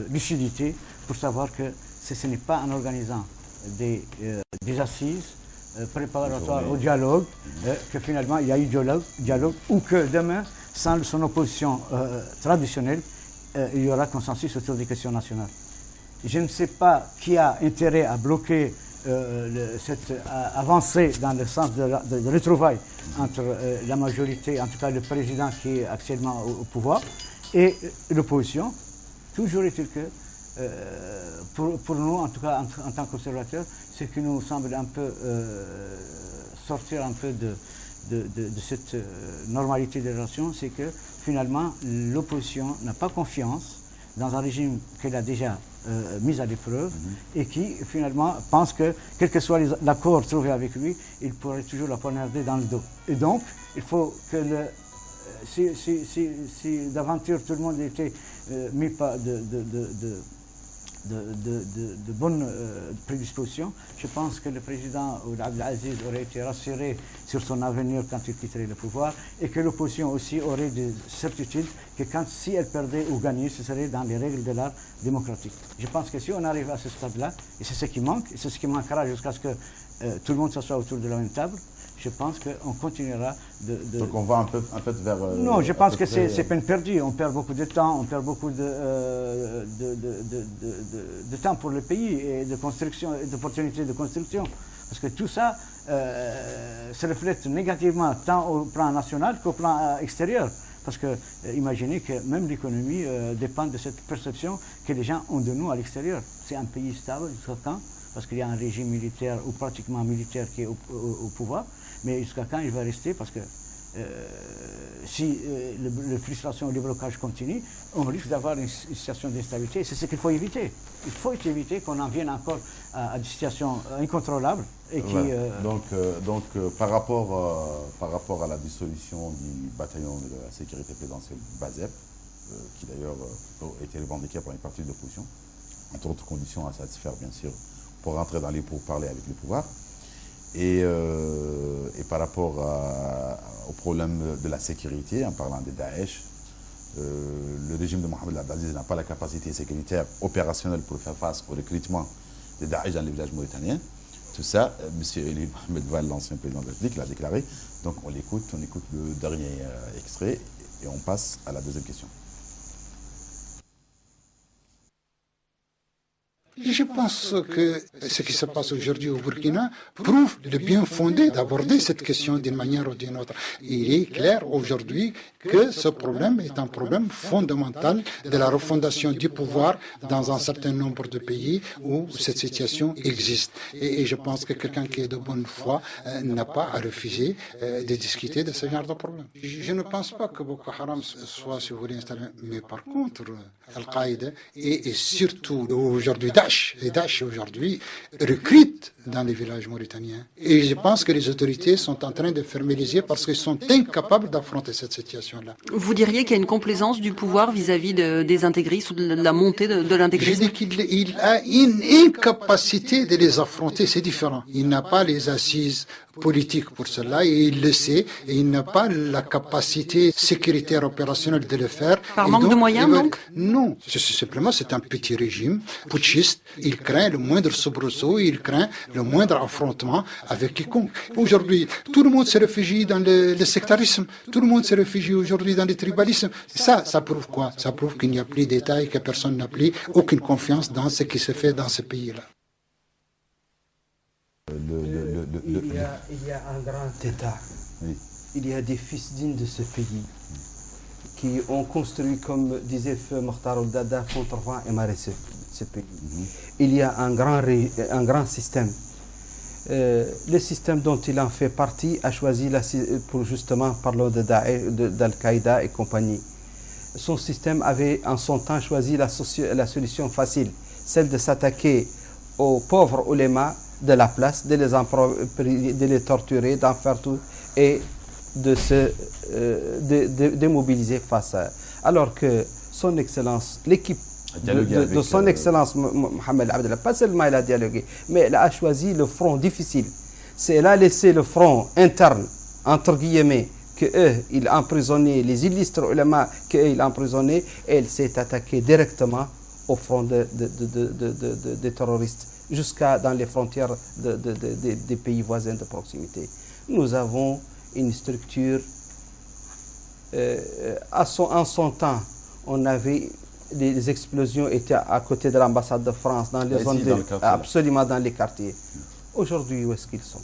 lucidité pour savoir que ce n'est pas en organisant des assises préparatoires au dialogue que finalement il y a eu dialogue ou que demain, sans son opposition traditionnelle, il y aura consensus autour des questions nationales. Je ne sais pas qui a intérêt à bloquer cette avancée dans le sens de retrouvailles entre la majorité, en tout cas le président qui est actuellement au pouvoir, et l'opposition. Toujours est-il que, pour nous, en tout cas en tant qu'observateurs, ce qui nous semble un peu sortir un peu de cette normalité des relations, c'est que finalement l'opposition n'a pas confiance dans un régime qu'elle a déjà mis à l'épreuve et qui finalement pense que quel que soit l'accord trouvé avec lui, il pourrait toujours la poignarder dans le dos. Et donc il faut que si d'aventure tout le monde était mis de bonnes prédispositions, je pense que le président Abdelaziz aurait été rassuré sur son avenir quand il quitterait le pouvoir et que l'opposition aussi aurait des certitudes que si elle perdait ou gagnait, ce serait dans les règles de l'art démocratique. Je pense que si on arrive à ce stade-là, et c'est ce qui manque, et c'est ce qui manquera jusqu'à ce que tout le monde s'assoie autour de la même table, je pense qu'on continuera de... Donc on va un peu vers... non, je pense que c'est peine perdue. On perd beaucoup de temps, on perd beaucoup de temps pour le pays et de construction, d'opportunités de construction. Parce que tout ça se reflète négativement tant au plan national qu'au plan extérieur. Parce que imaginez que même l'économie dépend de cette perception que les gens ont de nous à l'extérieur. C'est un pays stable jusqu'à quand? Parce qu'il y a un régime militaire ou pratiquement militaire qui est au pouvoir. Mais jusqu'à quand il va rester? Parce que si la frustration et le blocage continuent, on risque d'avoir une situation d'instabilité. C'est ce qu'il faut éviter. Il faut éviter qu'on en vienne encore à des situations incontrôlables. Et qui, Donc, par rapport à la dissolution du bataillon de la sécurité présidentielle BASEP, qui d'ailleurs a été revendiqué par une partie de l'opposition, entre autres conditions à satisfaire bien sûr, pour rentrer dans les pourparlers avec le pouvoir, et par rapport au problème de la sécurité, en parlant de Daesh, le régime de Mohamed Abdelaziz n'a pas la capacité sécuritaire opérationnelle pour faire face au recrutement de Daesh dans les villages mauritaniens. Tout ça, M. Eli Mohamed Vall, l'ancien président de la République, l'a déclaré. Donc on écoute le dernier extrait et on passe à la deuxième question. Je pense que ce qui se passe aujourd'hui au Burkina prouve le bien fondé d'aborder cette question d'une manière ou d'une autre. Il est clair aujourd'hui que ce problème est un problème fondamental de la refondation du pouvoir dans un certain nombre de pays où cette situation existe. Et je pense que quelqu'un qui est de bonne foi n'a pas à refuser de discuter de ce genre de problème. Je ne pense pas que Boko Haram soit, si vous voulez, installé. Mais par contre, Al-Qaïda et surtout aujourd'hui Daesh aujourd'hui recrutent dans les villages mauritaniens. Et je pense que les autorités sont en train de fermer les yeux parce qu'ils sont incapables d'affronter cette situation-là. Vous diriez qu'il y a une complaisance du pouvoir vis-à-vis des intégristes ou de la montée de l'intégrisme? Je dis qu'il a une incapacité de les affronter, c'est différent. Il n'a pas les assises politiques pour cela et il le sait et il n'a pas la capacité sécuritaire opérationnelle de le faire. Par manque de moyens donc? Non, simplement c'est un petit régime putschiste. Il craint le moindre soubresaut, il craint le moindre affrontement avec quiconque. Aujourd'hui, tout le monde se réfugie dans le sectarisme, tout le monde se réfugie aujourd'hui dans le tribalisme. Ça prouve quoi? Ça prouve qu'il n'y a plus d'État et que personne n'a plus aucune confiance dans ce qui se fait dans ce pays-là. Il y a un grand État. Oui. Il y a des fils dignes de ce pays qui ont construit, comme disait Feu Mokhtar Ould-Daddah, contre vent et marée ce pays. Il y a un grand système. Le système dont il en fait partie a choisi, pour justement parler d'Al-Qaïda et compagnie. Son système avait en son temps choisi la solution facile, celle de s'attaquer aux pauvres oulémas de la place, de les torturer, d'en faire tout et de se démobiliser face à eux. Alors que son Excellence, l'équipe de son Excellence Mohamed Abdallah, pas seulement elle a dialogué, mais elle a choisi le front difficile. Elle a laissé le front interne, entre guillemets, qu'il a emprisonné, les illustres ulémas qu'il a emprisonnés, et elle s'est attaquée directement au front des terroristes, jusqu'à dans les frontières des pays voisins de proximité. Nous avons une structure, en son temps, on avait les explosions étaient à côté de l'ambassade de France, dans les zones absolument dans les quartiers. Aujourd'hui, où est-ce qu'ils sont?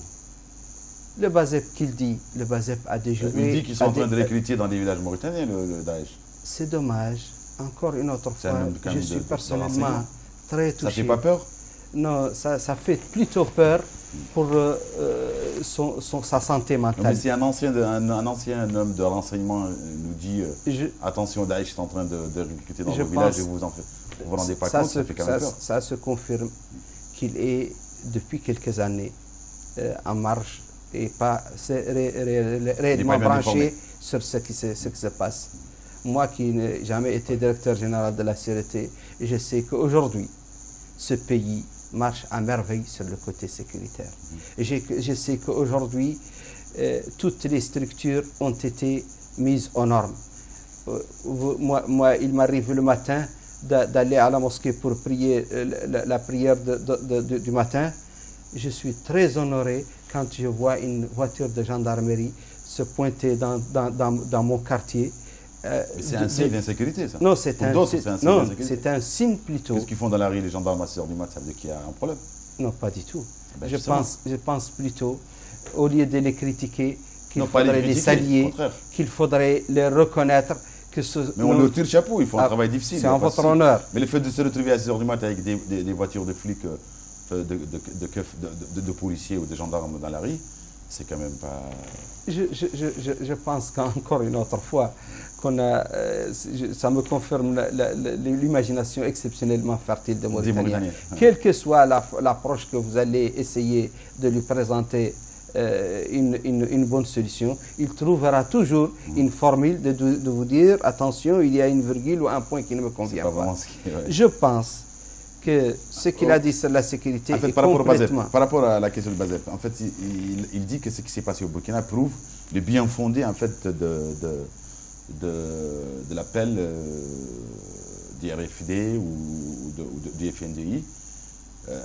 Le BASEP qu'il dit, le BASEP a déjoué. Il dit qu'ils sont en train de recruter dans les villages mauritaniens, le Daesh. C'est dommage. Encore une autre fois, je suis personnellement très touché. Ça fait pas peur? Non, ça fait plutôt peur pour sa santé mentale. Mais si un ancien homme de renseignement nous dit attention, Daesh est en train de recruter dans vos villages et vous vous rendez pas compte, ça fait quand même peur. Ça se confirme qu'il est depuis quelques années en marche et pas réellement branché sur ce qui se passe. Moi qui n'ai jamais été directeur général de la sécurité, je sais qu'aujourd'hui, ce pays marche à merveille sur le côté sécuritaire. Et je sais qu'aujourd'hui, toutes les structures ont été mises aux normes. Moi, il m'arrive le matin d'aller à la mosquée pour prier la prière du matin. Je suis très honoré quand je vois une voiture de gendarmerie se pointer dans mon quartier. C'est un signe d'insécurité, ça. Non, c'est un signe plutôt. Qu'est-ce qu'ils font dans la rue, les gendarmes à 6 h du matin? Ça veut dire qu'il y a un problème? Non, pas du tout. Ben je pense plutôt, au lieu de les critiquer, qu'il Non, pas faudrait les les critiquer, au saluer, contraire. qu'il faudrait les reconnaître. Mais on leur tire le chapeau, ils font un travail difficile. C'est en votre honneur. Mais le fait de se retrouver à 6 h du matin avec des voitures de flics, de policiers ou de gendarmes dans la rue, c'est quand même pas... Je pense qu'encore une autre fois, ça me confirme l'imagination exceptionnellement fertile de Mauritaniens. Quelle que soit l'approche que vous allez essayer de lui présenter une bonne solution, il trouvera toujours une formule de vous dire attention, il y a une virgule ou un point qui ne me convient pas. Je pense que ce qu'il a dit sur la sécurité est complètement... Par rapport à la question de Bazep, en fait, il dit que ce qui s'est passé au Burkina prouve le bien fondé en fait de l'appel du RFD ou du FNDI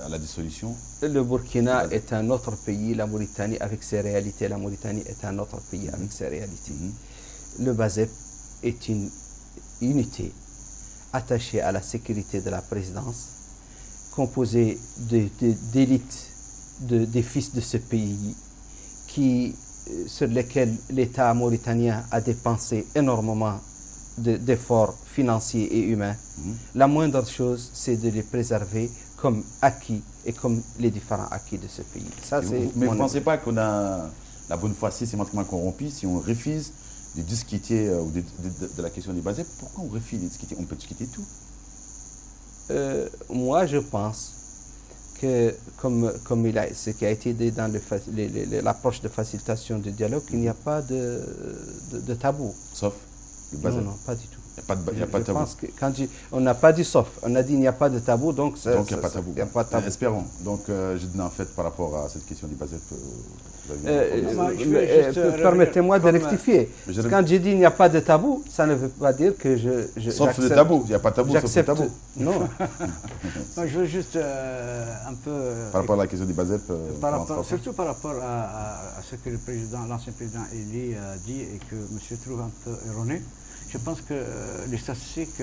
à la dissolution. Le Burkina est un autre pays, la Mauritanie avec ses réalités, la Mauritanie est un autre pays avec ses réalités. Le Bazep est une unité attachée à la sécurité de la présidence, composée d'élites, des fils de ce pays, sur lesquels l'État mauritanien a dépensé énormément d'efforts financiers et humains. La moindre chose, c'est de les préserver comme acquis et comme les différents acquis de ce pays. Mais vous ne pensez pas qu'on a la bonne foi systématiquement corrompue si on refuse de discuter de la question du Bazep? Pourquoi on refuse de discuter? On peut discuter tout. Moi, je pense que, comme ce qui a été dit dans l'approche de facilitation du dialogue, qu'il n'y a pas de tabou. Sauf le Bazep? Non, pas du tout. Il n'y a pas de tabou. Je pense que on n'a pas dit sauf, on a dit il n'y a pas de tabou, donc il n'y a pas de tabou. Espérons. Donc, je dis en fait par rapport à cette question du Bazep. Permettez-moi de rectifier. Quand je dis il n'y a pas de tabou, ça ne veut pas dire que sauf le tabou, il n'y a pas de tabou, sauf le tabou. Non. Je veux juste un peu... Par rapport à la question du Bazep. Surtout par rapport à ce que l'ancien président Elie a dit et que monsieur trouve un peu erroné. Je pense que les statistiques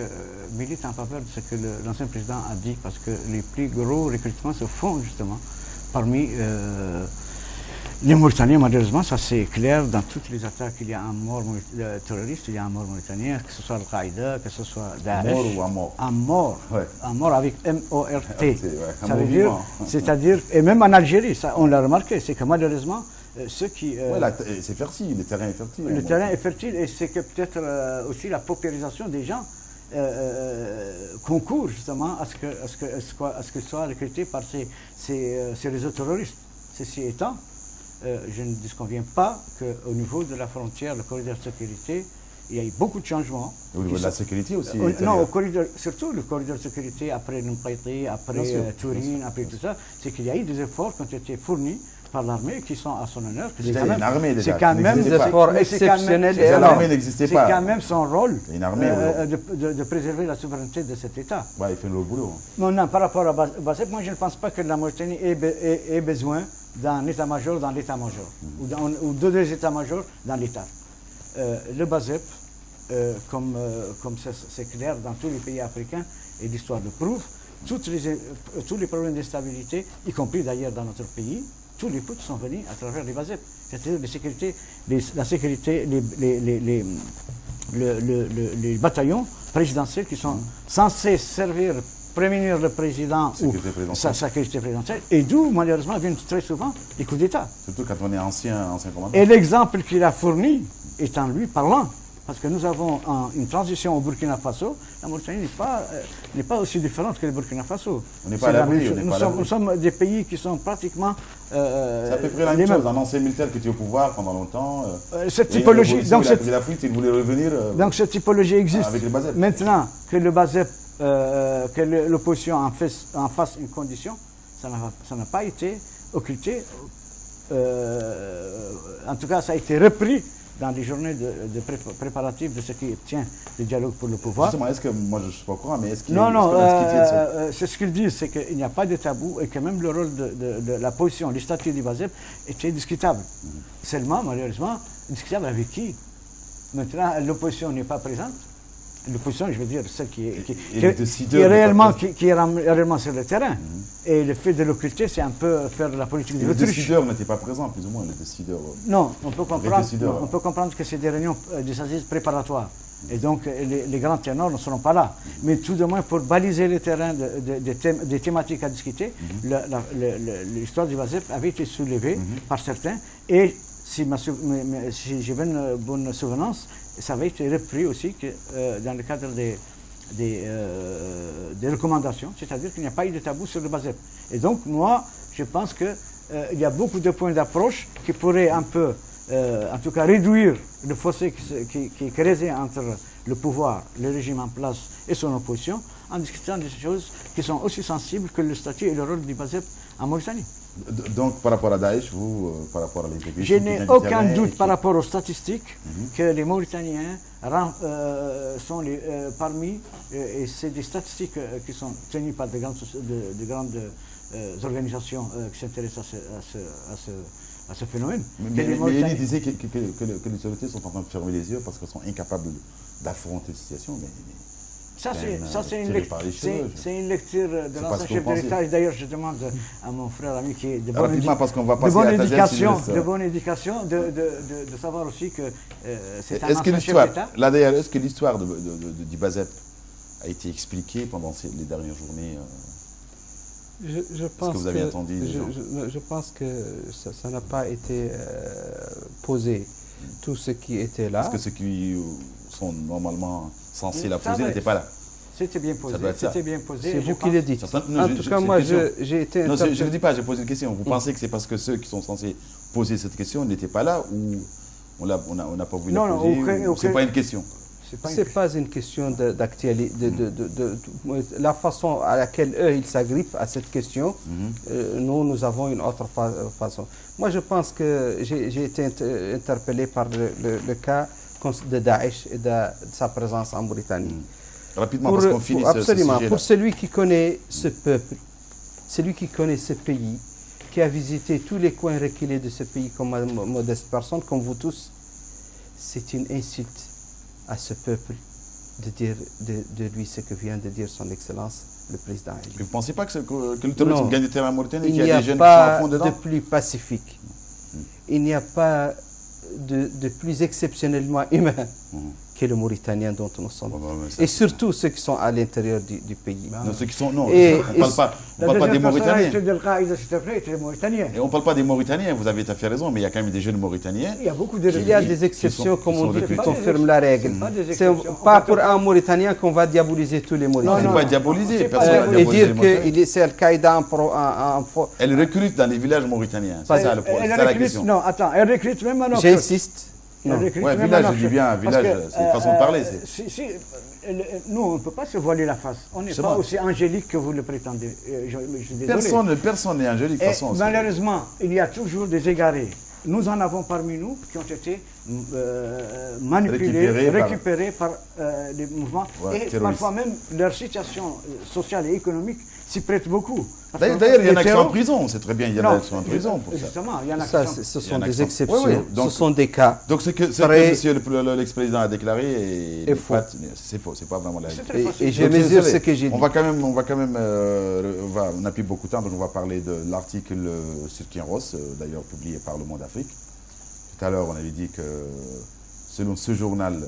militent en faveur de ce que l'ancien président a dit, parce que les plus gros recrutements se font justement parmi les Mauritaniens. Malheureusement, ça c'est clair dans toutes les attaques. Il y a un mort terroriste, il y a un mort mauritanien, que ce soit Al-Qaïda, que ce soit Daesh. Mort ou un mort? Un mort. Ouais. Un mort avec M-O-R-T. Ça veut dire, c'est-à-dire, et même en Algérie, ça, on l'a remarqué, c'est que malheureusement, ceux qui... c'est fertile, le terrain est fertile. Le terrain est fertile, et c'est que peut-être aussi la paupérisation des gens concourt justement à ce qu'ils soient recrutés par ces réseaux terroristes. Ceci étant, je ne disconviens pas qu'au niveau de la frontière, le corridor de sécurité, il y a eu beaucoup de changements. Au niveau de la sécurité aussi? Non, surtout le corridor de sécurité après Numpaïti, après Tourine, après tout ça, c'est qu'il y a eu des efforts qui ont été fournis par l'armée qui sont à son honneur. C'est une armée déjà. C'est quand même des efforts exceptionnels. L'armée n'existait pas. C'est quand même son rôle de préserver la souveraineté de cet État. Ouais, il fait le boulot. Non, par rapport à Bazep, moi je ne pense pas que la Mauritanie ait besoin d'un état-major dans l'état-major, ou de deux états-majors dans l'État. Le Bazep, comme c'est clair dans tous les pays africains, et l'histoire le prouve, tous les problèmes d'instabilité, y compris d'ailleurs dans notre pays, tous les poutres sont venus à travers les Bazep. C'est-à-dire la sécurité, les bataillons présidentiels qui sont censés servir, prémunir le président ou sa sécurité présidentielle, et d'où malheureusement viennent très souvent les coups d'État. Surtout quand on est ancien commandant. Et l'exemple qu'il a fourni est en lui parlant. Parce que nous avons une transition au Burkina Faso. La Mauritanie n'est pas aussi différente que le Burkina Faso. On n'est pas à l'abri. Nous sommes des pays qui sont pratiquement... c'est à peu près la même chose. Un ancien militaire qui était au pouvoir pendant longtemps. Cette typologie... Il a pris la fuite, il voulait revenir. Donc cette typologie existe. Avec le Bazep. Maintenant que le Bazep que l'opposition en fasse une condition, ça n'a pas été occulté. En tout cas, ça a été repris dans les journées de préparatifs de ce qui tient le dialogue pour le pouvoir. Justement, est-ce que, moi je ne suis pas au courant, mais est-ce qu'il Non, non, est-ce c'est ce qu'ils disent, c'est qu'il n'y a pas de tabou et que même le rôle de la position, le statut du BASEP était discutable. Seulement, malheureusement, discutable avec qui? Maintenant, l'opposition n'est pas présente. L'opposition, je veux dire, celle qui est réellement sur le terrain. Et le fait de l'occulter, c'est un peu faire de la politique de l'autruche. Le décideur n'était pas présent, plus ou moins, le décideur. Non, on peut comprendre que c'est des réunions des assises préparatoires. Et donc, les grands ténors ne seront pas là. Mais tout de moins, pour baliser le terrain des thématiques à discuter, l'histoire du BASEP avait été soulevée par certains. Et si j'ai une bonne souvenance, ça avait été repris aussi dans le cadre des recommandations, c'est-à-dire qu'il n'y a pas eu de tabou sur le BASEP. Et donc, moi, je pense qu'il y a beaucoup de points d'approche qui pourraient un peu, en tout cas, réduire le fossé qui est creusé entre le pouvoir, le régime en place et son opposition, en discutant des choses qui sont aussi sensibles que le statut et le rôle du BASEP en Mauritanie. Donc, par rapport à Daesh, vous, par rapport à l'intégrité... Je n'ai aucun doute par rapport aux statistiques que les Mauritaniens sont parmi, et c'est des statistiques qui sont tenues par de grandes organisations qui s'intéressent à ce phénomène. Mais il disait que les autorités sont en train de fermer les yeux parce qu'elles sont incapables d'affronter la situation. Ça, c'est une lecture de l'ancien chef de l'État. Et d'ailleurs, je demande à mon frère ami qui est de bonne éducation de savoir aussi que c'est un ancien chef d'État. Là, d'ailleurs, est-ce que l'histoire du BASEP a été expliquée pendant les dernières journées? Je pense que vous avez entendu je pense que ça n'a pas été posé. Tout ce qui était là. Parce que ceux qui sont normalement censés la poser n'étaient pas là. C'était bien posé. C'est vous qui le dites. En tout cas, moi, j'ai été... Non, je ne dis pas, j'ai posé une question. Vous pensez que c'est parce que ceux qui sont censés poser cette question n'étaient pas là ou on n'a pas voulu la poser? C'est pas une question. Ce n'est pas une question d'actualité. La façon à laquelle eux, ils s'agrippent à cette question, nous avons une autre façon. Moi, je pense que j'ai été interpellé par le cas de Daesh et de sa présence en Mauritanie. Rapidement, parce qu'on finit absolument, ce sujet-là. pour celui qui connaît ce peuple, celui qui connaît ce pays, qui a visité tous les coins reculés de ce pays comme modeste personne, comme vous tous, c'est une insulte à ce peuple de dire de lui ce que vient de dire son Excellence, le président. Vous ne pensez pas que le terrorisme gagne du terrain en Mauritanie, qu'il y a des jeunes qui sont à fond dedans? Il n'y a pas de plus pacifique. Il n'y a pas de plus exceptionnellement humain que le Mauritanien dont nous sommes. Et surtout ceux qui sont à l'intérieur du pays. Non, ceux qui sont... Non, on ne parle pas des Mauritaniens. Et on ne parle pas des Mauritaniens, vous avez tout à fait raison, mais il y a quand même des jeunes Mauritaniens. Il y a des exceptions, comme on dit, qui confirment la règle. Ce n'est pas pour un Mauritanien qu'on va diaboliser tous les Mauritaniens. Non, ce n'est pas diaboliser. Et dire que c'est Al-Qaïda en... Elle recrute dans les villages mauritaniens. C'est ça le problème. C'est la question. Non, attends, elle recrute même en J'insiste. Ouais, village, je dis bien, village, c'est une façon de parler. Nous, on ne peut pas se voiler la face. On n'est pas aussi angélique que vous le prétendez. Personne n'est angélique, de toute façon. Malheureusement, il y a toujours des égarés. Nous en avons parmi nous qui ont été manipulés, récupérés par les mouvements. Et parfois même, leur situation sociale et économique s'y prête beaucoup. D'ailleurs, il y en a qui sont en prison, c'est très bien, il y en a qui sont en prison pour ça. Justement, il y en a ça, ce sont des exceptions, ce sont des cas. Donc ce que l'ex-président a déclaré est faux. C'est faux, c'est pas vraiment la Et je mesure ce que j'ai dit. On a plus beaucoup de temps, donc on va parler de l'article sur Kinross, d'ailleurs publié par Le Monde Afrique. Tout à l'heure, on avait dit que, selon ce journal,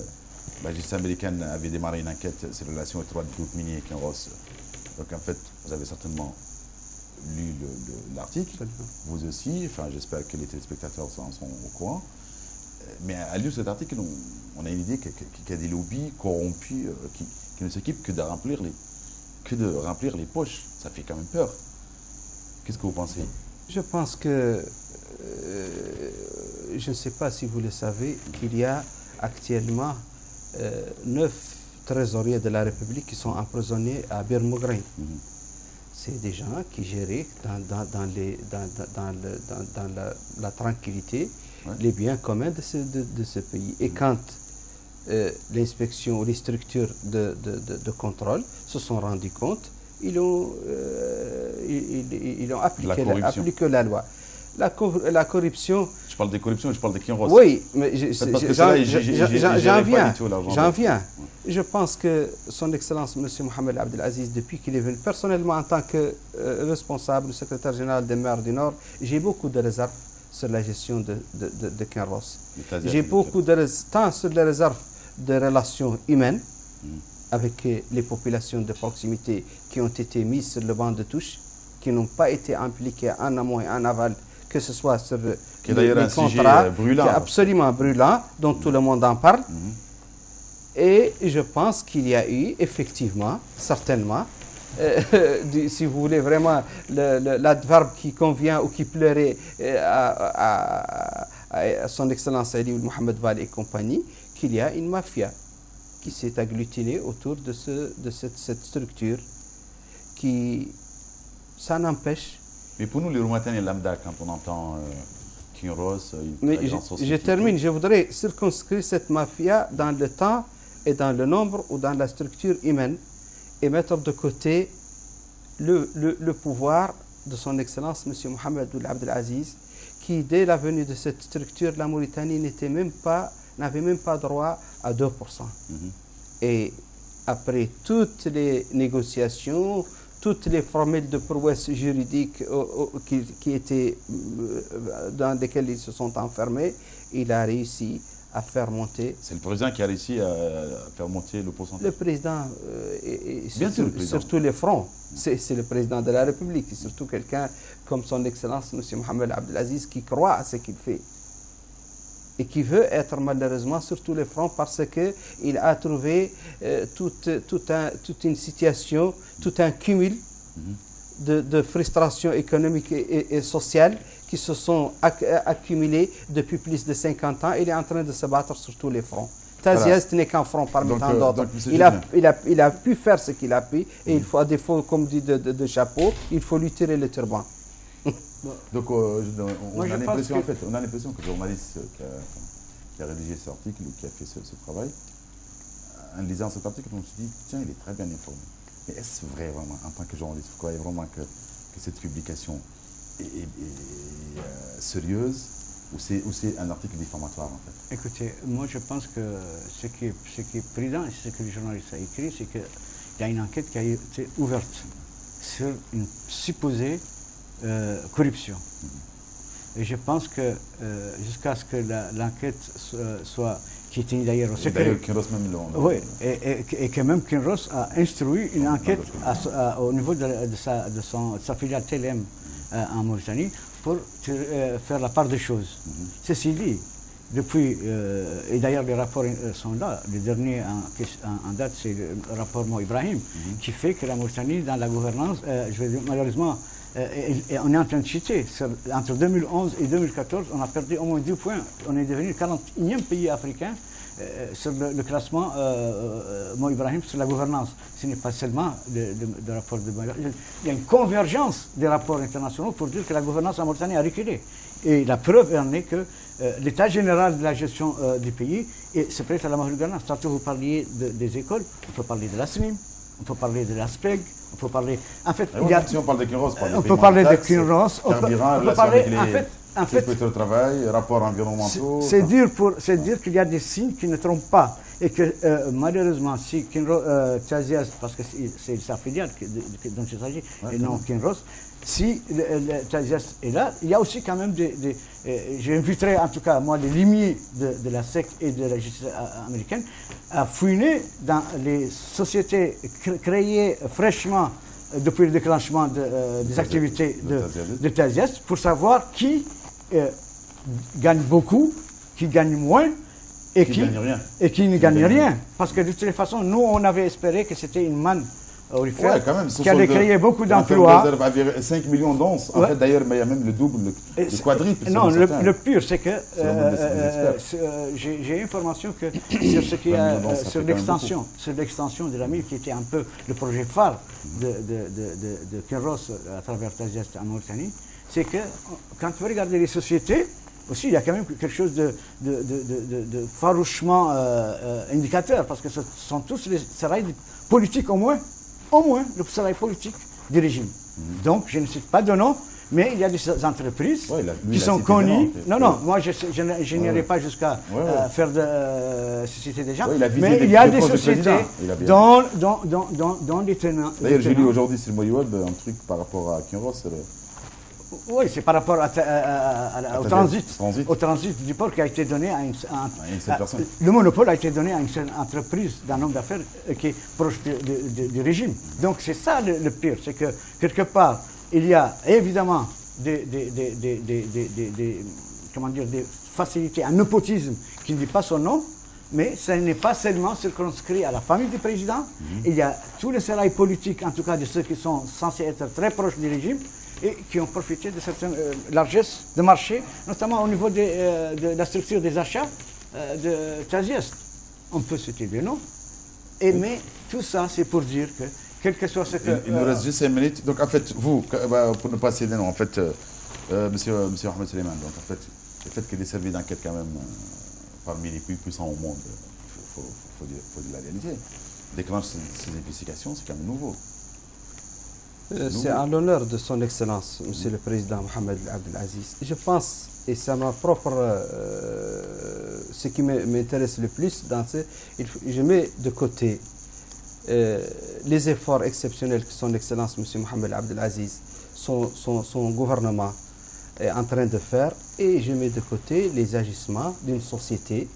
la justice américaine avait démarré une enquête sur les relations étroites du groupe minier Kinross. Donc en fait, vous avez certainement lu l'article, vous aussi, enfin j'espère que les téléspectateurs sont au courant. Mais à lire cet article, on a une idée qu'il y a des lobbies corrompus qui ne s'occupent que de remplir les poches. Ça fait quand même peur. Qu'est-ce que vous pensez? Je pense que, je ne sais pas si vous le savez, qu'il y a actuellement 9 trésoriers de la République qui sont emprisonnés à Bir Mougrain. C'est des gens qui géraient dans la tranquillité les biens communs de ce pays. Et quand l'inspection ou les structures de contrôle se sont rendus compte, ils ont appliqué la loi. La corruption... Je parle de corruption, je parle de Kinross. Oui, mais j'en viens. Je pense que son Excellence, M. Mohamed Abdelaziz, depuis qu'il est venu, personnellement, en tant que responsable, secrétaire général des maires du Nord, j'ai beaucoup de réserves sur la gestion de Kinross. J'ai beaucoup de réserves, tant sur les réserves de relations humaines, avec les populations de proximité qui ont été mises sur le banc de touche, qui n'ont pas été impliquées en amont et en aval, que ce soit sur les contrats, brûlant, qui est absolument brûlant, dont tout le monde en parle. Et je pense qu'il y a eu, effectivement, certainement, si vous voulez vraiment l'adverbe qui convient ou qui plairait à son Excellence Ali Mohamed Val et compagnie, qu'il y a une mafia qui s'est agglutinée autour de cette structure qui, ça n'empêche. Mais pour nous, les Mauritaniens lambda, quand on entend Kinross, je termine, je voudrais circonscrire cette mafia dans le temps et dans le nombre ou dans la structure humaine et mettre de côté le pouvoir de son Excellence, M. Mohamed Abdelaziz, qui, dès la venue de cette structure, la Mauritanie n'avait même pas droit à 2%. Et après toutes les négociations, toutes les formules de prouesses juridiques dans lesquelles ils se sont enfermés, il a réussi à faire monter. C'est le président qui a réussi à faire monter le pourcentage. Le président, sur tous les fronts, c'est le président de la République, surtout quelqu'un comme son Excellence, M. Mohamed Abdelaziz, qui croit à ce qu'il fait et qui veut être malheureusement sur tous les fronts parce qu'il a trouvé toute une situation, tout un cumul de frustrations économiques et sociales qui se sont accumulées depuis plus de 50 ans. Il est en train de se battre sur tous les fronts. Taziaz n'est qu'un front parmi tant d'autres. Il a pu faire ce qu'il a pu et il faut, à défaut, comme dit de chapeau, il faut lui tirer le turban. Donc on a l'impression que le journaliste qui a rédigé cet article ou qui a fait ce travail, en lisant cet article, on se dit, tiens, il est très bien informé. Mais est-ce vrai vraiment, en tant que journaliste, vous croyez vraiment que cette publication est sérieuse ou c'est un article diffamatoire en fait? Écoutez, moi je pense que ce qui est prudent et ce que le journaliste a écrit, c'est qu'il y a une enquête qui a été ouverte sur une supposée corruption. Et je pense que jusqu'à ce que l'enquête soit, qui était d'ailleurs au secret. D'ailleurs, Kinross même oui, et que même Kinross a instruit une enquête au niveau de sa filiale TLM en Mauritanie pour faire la part des choses. Ceci dit, depuis, et d'ailleurs les rapports sont là, le dernier en date c'est le rapport Mo Ibrahim, qui fait que la Mauritanie dans la gouvernance, je vais dire, malheureusement, et on est en train de chuter. Entre 2011 et 2014, on a perdu au moins 2 points. On est devenu le 41e pays africain sur le classement Mo Ibrahim sur la gouvernance. Ce n'est pas seulement le rapport de Mo Ibrahim. Il y a une convergence des rapports internationaux pour dire que la gouvernance en Mauritanie a reculé. Et la preuve en est que l'état général de la gestion du pays se prête à la mauvaise gouvernance. Tantôt vous parliez des écoles, on peut parler de la SMIM, on peut parler de la SPEG, on peut parler... En fait, si on parle de Kinross, on peut parler de Kinross, on peut parler... En fait, le travail, rapports environnementaux... C'est dire qu'il y a des signes qui ne trompent pas. Et que malheureusement, si Taziaz, parce que c'est sa filiale dont il s'agit, et non Kinross, si Taziaz est là, il y a aussi quand même j'inviterai en tout cas, moi, les limiers de la SEC et de la justice américaine à fouiner dans les sociétés créées fraîchement depuis le déclenchement des activités de Taziaz pour savoir qui gagne beaucoup, qui gagne moins, et qui ne gagne rien. Parce que de toute façon, nous, on avait espéré que c'était une manne aurifères, Ouais, quand même, ce qui allait sont créer beaucoup en termes d'emplois. de réserve à 5 millions d'onces. En Ouais. fait, d'ailleurs, mais il y a même le double, le quadruple. Non, selon certains. le pire, c'est que Selon les experts. j'ai information que sur ce qui 20 a, millions d'onces, ça sur fait quand même l'extension de la mine, qui était un peu le projet phare de Kinross à travers Taziast en Mauritanie, c'est que quand vous regardez les sociétés, aussi, il y a quand même quelque chose de farouchement indicateur, parce que ce sont tous les salariés politiques au moins le salarié politique du régime. Donc, je ne cite pas de nom, mais il y a des entreprises Ouais, qui sont connues. Non, Non, moi, je n'irai pas jusqu'à faire de susciter des gens, Ouais, il a visé mais des il y a des proches du sociétés président. Il a bien dont les tenants. D'ailleurs, j'ai lu aujourd'hui sur le Moyo Web un truc par rapport à Kinross. Oui, c'est par rapport au transit du port qui a été donné à une seule personne. Le monopole a été donné à une seule entreprise d'un homme d'affaires qui est proche du régime. Donc c'est ça le pire, c'est que quelque part, il y a évidemment des facilités, un népotisme qui ne dit pas son nom, mais ce n'est pas seulement circonscrit à la famille du président. Il y a tous les salariés politiques, en tout cas de ceux qui sont censés être très proches du régime, et qui ont profité de certaines largesses de marché, notamment au niveau de la structure des achats de Taziast. On peut citer des noms, mais tout ça, c'est pour dire que, quel que soit ce que... Il nous reste juste 5 minutes. Donc, en fait, vous, pour ne pas citer les noms, en fait, monsieur Mohamed Suleiman, donc en fait, le fait qu'il ait servi d'enquête quand même parmi les plus puissants au monde, il faut dire la réalité. Déclenche ces investigations, c'est quand même nouveau. C'est à l'honneur de son Excellence, Monsieur le Président Mohamed Abdelaziz. Je pense, et c'est ma propre... ce qui m'intéresse le plus dans je mets de côté les efforts exceptionnels que son Excellence, Monsieur Mohamed Abdelaziz, son gouvernement est en train de faire, et je mets de côté les agissements d'une société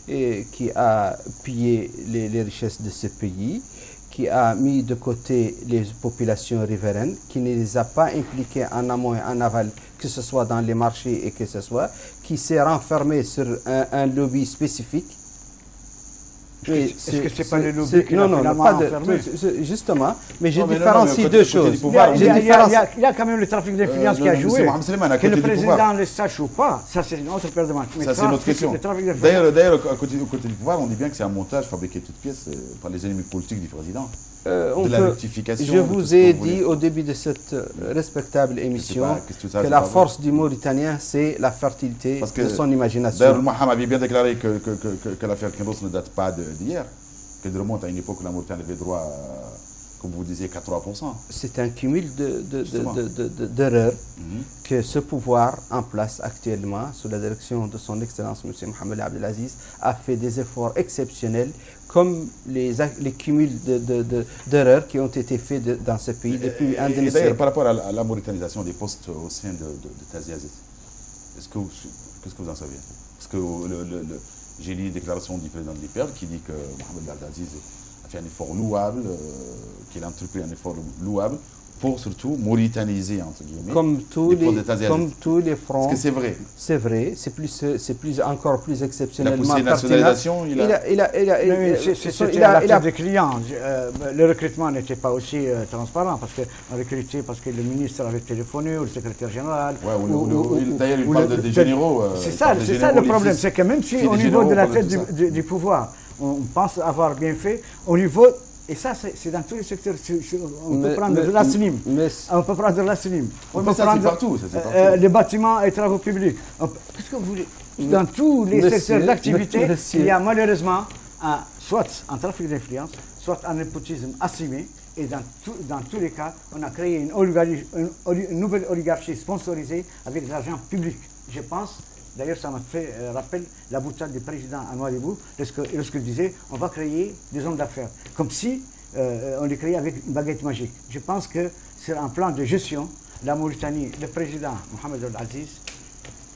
qui a pillé les richesses de ce pays, qui a mis de côté les populations riveraines, qui ne les a pas impliquées en amont et en aval, que ce soit dans les marchés et que ce soit, qui s'est renfermé sur un lobby spécifique. Est-ce que ce n'est pas le lobby qui l'a finalement enfermé? Justement, mais je différencie deux choses. Il y a quand même le trafic d'influence qui a joué. Que le président le sache ou pas, ça c'est une autre paire de manches. Ça c'est notre question. D'ailleurs, à côté du pouvoir, on dit bien que c'est un montage fabriqué toutes pièces par les ennemis politiques du président. Je vous ai dit au début de cette respectable émission que la force du Mauritanien, c'est la fertilité de son imagination. D'ailleurs, Mohamed avait bien déclaré que l'affaire Kinross ne date pas d'hier, qu'elle remonte à une époque où la Mauritanie avait droit, comme vous disiez, 83%. C'est un cumul d'erreurs que ce pouvoir en place actuellement, sous la direction de son Excellence M. Mohamed Abdelaziz, a fait des efforts exceptionnels, comme les cumuls d'erreurs qui ont été faits dans ce pays depuis un demi-siècle. D'ailleurs, par rapport à la mauritanisaison des postes au sein de Taziast, qu'est-ce que vous en savez? Parce que j'ai lu une déclaration du président de l'IPER qui dit que Mohamed Abdelaziz a fait un effort louable, qu'il a entrepris un effort louable pour surtout mauritaniser, entre guillemets, comme tous les fronts. Est-ce que c'est vrai? C'est vrai, c'est encore plus exceptionnellement pertinent. La nationalisation, c'était à l'affaire des clients. Le recrutement n'était pas aussi transparent, parce qu'on recrutait parce que le ministre avait téléphoné, ou le secrétaire général. D'ailleurs, il parle des généraux. C'est ça le problème, c'est que même si au niveau de la tête du pouvoir, on pense avoir bien fait, au niveau... Et ça, c'est dans tous les secteurs. On peut prendre la SNIM. On peut prendre la SNIM. On peut prendre les bâtiments et travaux publics. Qu'est-ce que vous voulez? Dans tous les secteurs d'activité, il y a malheureusement soit un trafic d'influence, soit un népotisme assumé. Et dans tous les cas, on a créé une nouvelle oligarchie sponsorisée avec de l'argent public. Je pense... D'ailleurs, ça m'a fait rappel la boutade du président à Nouadhibou lorsqu'il disait on va créer des hommes d'affaires. Comme si on les créait avec une baguette magique. Je pense que sur un plan de gestion, la Mauritanie, le président Mohamed Abdelaziz,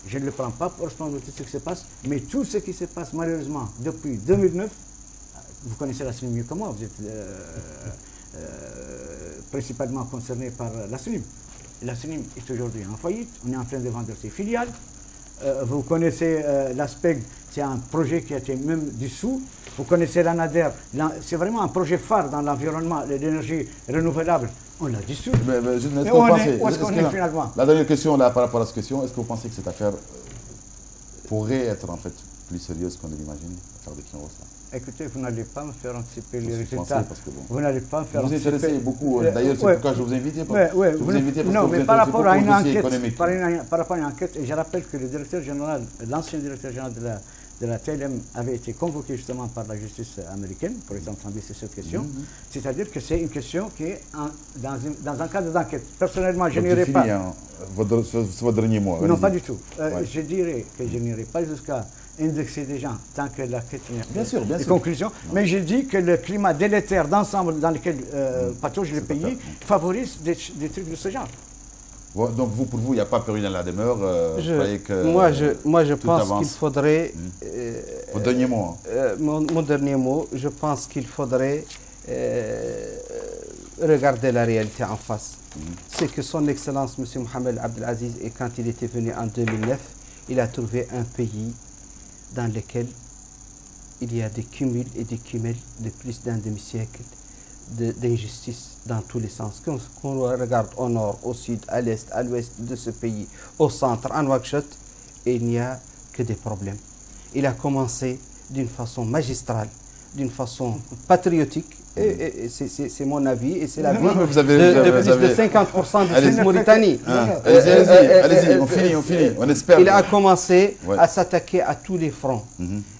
je ne le prends pas pour responsable de tout ce qui se passe, mais tout ce qui se passe malheureusement depuis 2009, vous connaissez la SNIM mieux que moi, vous êtes principalement concerné par la SNIM. La SNIM est aujourd'hui en faillite, on est en train de vendre ses filiales. vous connaissez l'ASPEG, c'est un projet qui a été même dissous. Vous connaissez l'ANADER, c'est vraiment un projet phare dans l'environnement, l'énergie renouvelable. On l'a dissous. Mais où est-ce qu'on est finalement? La dernière question là, par rapport à cette question, est-ce que vous pensez que cette affaire pourrait être en fait plus sérieuse qu'on ne l'imagine, l'affaire de Kinross là? Écoutez, vous n'allez pas me faire anticiper les Parce résultats. que bon, Vous n'allez pas me faire vous anticiper. vous intéressez beaucoup, d'ailleurs c'est pourquoi je vous ai invité. Je vous ai invité parce non, que vous mais êtes par rapport à une enquête, économique. par rapport à une enquête, et je rappelle que le directeur général, l'ancien directeur général de la TLM avait été convoqué justement par la justice américaine pour être entendu sur cette question. C'est-à-dire que c'est une question qui est dans un cadre d'enquête. Personnellement, je n'irai pas. Hein, votre dernier mot. Non, pas du tout. Je dirais que je n'irai pas jusqu'à indexer des gens tant que la question bien sûr. Conclusion. Mais j'ai dit que le climat délétère d'ensemble dans lequel patauge le pays favorise des trucs de ce genre. Donc pour vous, il n'y a pas péril dans la demeure. Moi, je pense qu'il faudrait... Votre dernier mot. Mon dernier mot, je pense qu'il faudrait regarder la réalité en face. C'est que son Excellence, M. Mohamed Abdelaziz, et quand il était venu en 2009, il a trouvé un pays dans lequel il y a des cumuls et des cumuls de plus d'un demi-siècle d'injustice dans tous les sens. Qu'on regarde au nord, au sud, à l'est, à l'ouest de ce pays, au centre, en Nouakchott, il n'y a que des problèmes. Il a commencé d'une façon magistrale, d'une façon patriotique, et c'est mon avis, et c'est l'avis de plus de 50% de cette Mauritanie. Allez-y, on finit, on espère. Il a commencé à s'attaquer à tous les fronts.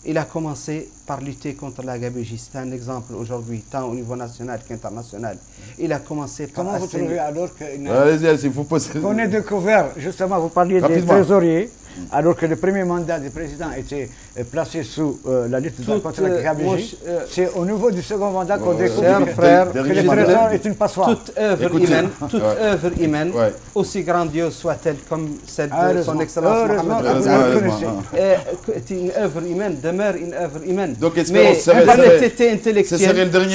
Il a commencé par lutter contre la gabegie. C'est un exemple aujourd'hui, tant au niveau national qu'international. Il a commencé par... Comment vous trouvez alors qu'on ait découvert, justement, vous parliez des trésoriers, alors que le premier mandat du président était placé sous la lutte contre la gabegie. C'est au niveau du second mandat qu'on découvre que le trésor est une passoire. Toute œuvre humaine, aussi grandiose soit-elle comme celle de son Excellence Mohamed Abdelaziz, une œuvre humaine demeure une œuvre humaine. Donc, mais l'honnêteté intellectuelle, c'est de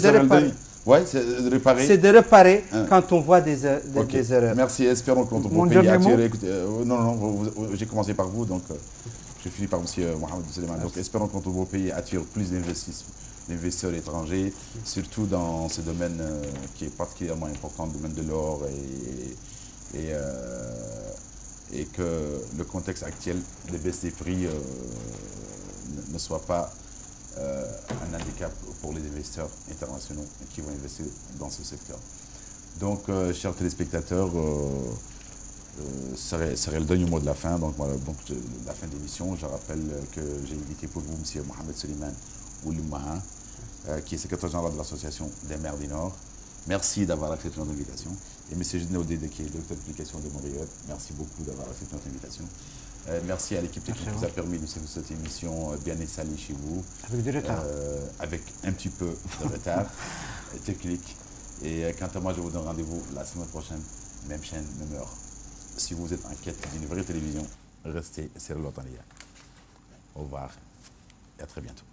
réparer, c'est de réparer quand on voit des erreurs. Merci, espérons qu'on peut attirer. J'ai commencé par vous, donc je finis par M. Mohamed Suleiman. Donc espérons qu'on vos pays attire plus d'investisseurs étrangers, surtout dans ce domaine qui est particulièrement important, le domaine de l'or, et que le contexte actuel de baisse des prix ne soit pas un handicap pour les investisseurs internationaux qui vont investir dans ce secteur. Donc, chers téléspectateurs, serait le dernier mot de la fin, donc la fin de l'émission. Je rappelle que j'ai invité pour vous M. Mohamed Suleiman Oulimaha, qui est secrétaire général de l'Association des maires du Nord. Merci d'avoir accepté notre invitation. Et M. Gisne Odede, qui est directeur d'application de Montréal, merci beaucoup d'avoir accepté notre invitation. Merci à l'équipe technique qui nous a permis de faire cette émission bien installée chez vous. Avec du retard. Avec un petit peu de retard technique. Et quant à moi, je vous donne rendez-vous la semaine prochaine, même chaîne, même heure. Si vous êtes en quête d'une vraie télévision, restez sur l'Otalia. Au revoir et à très bientôt.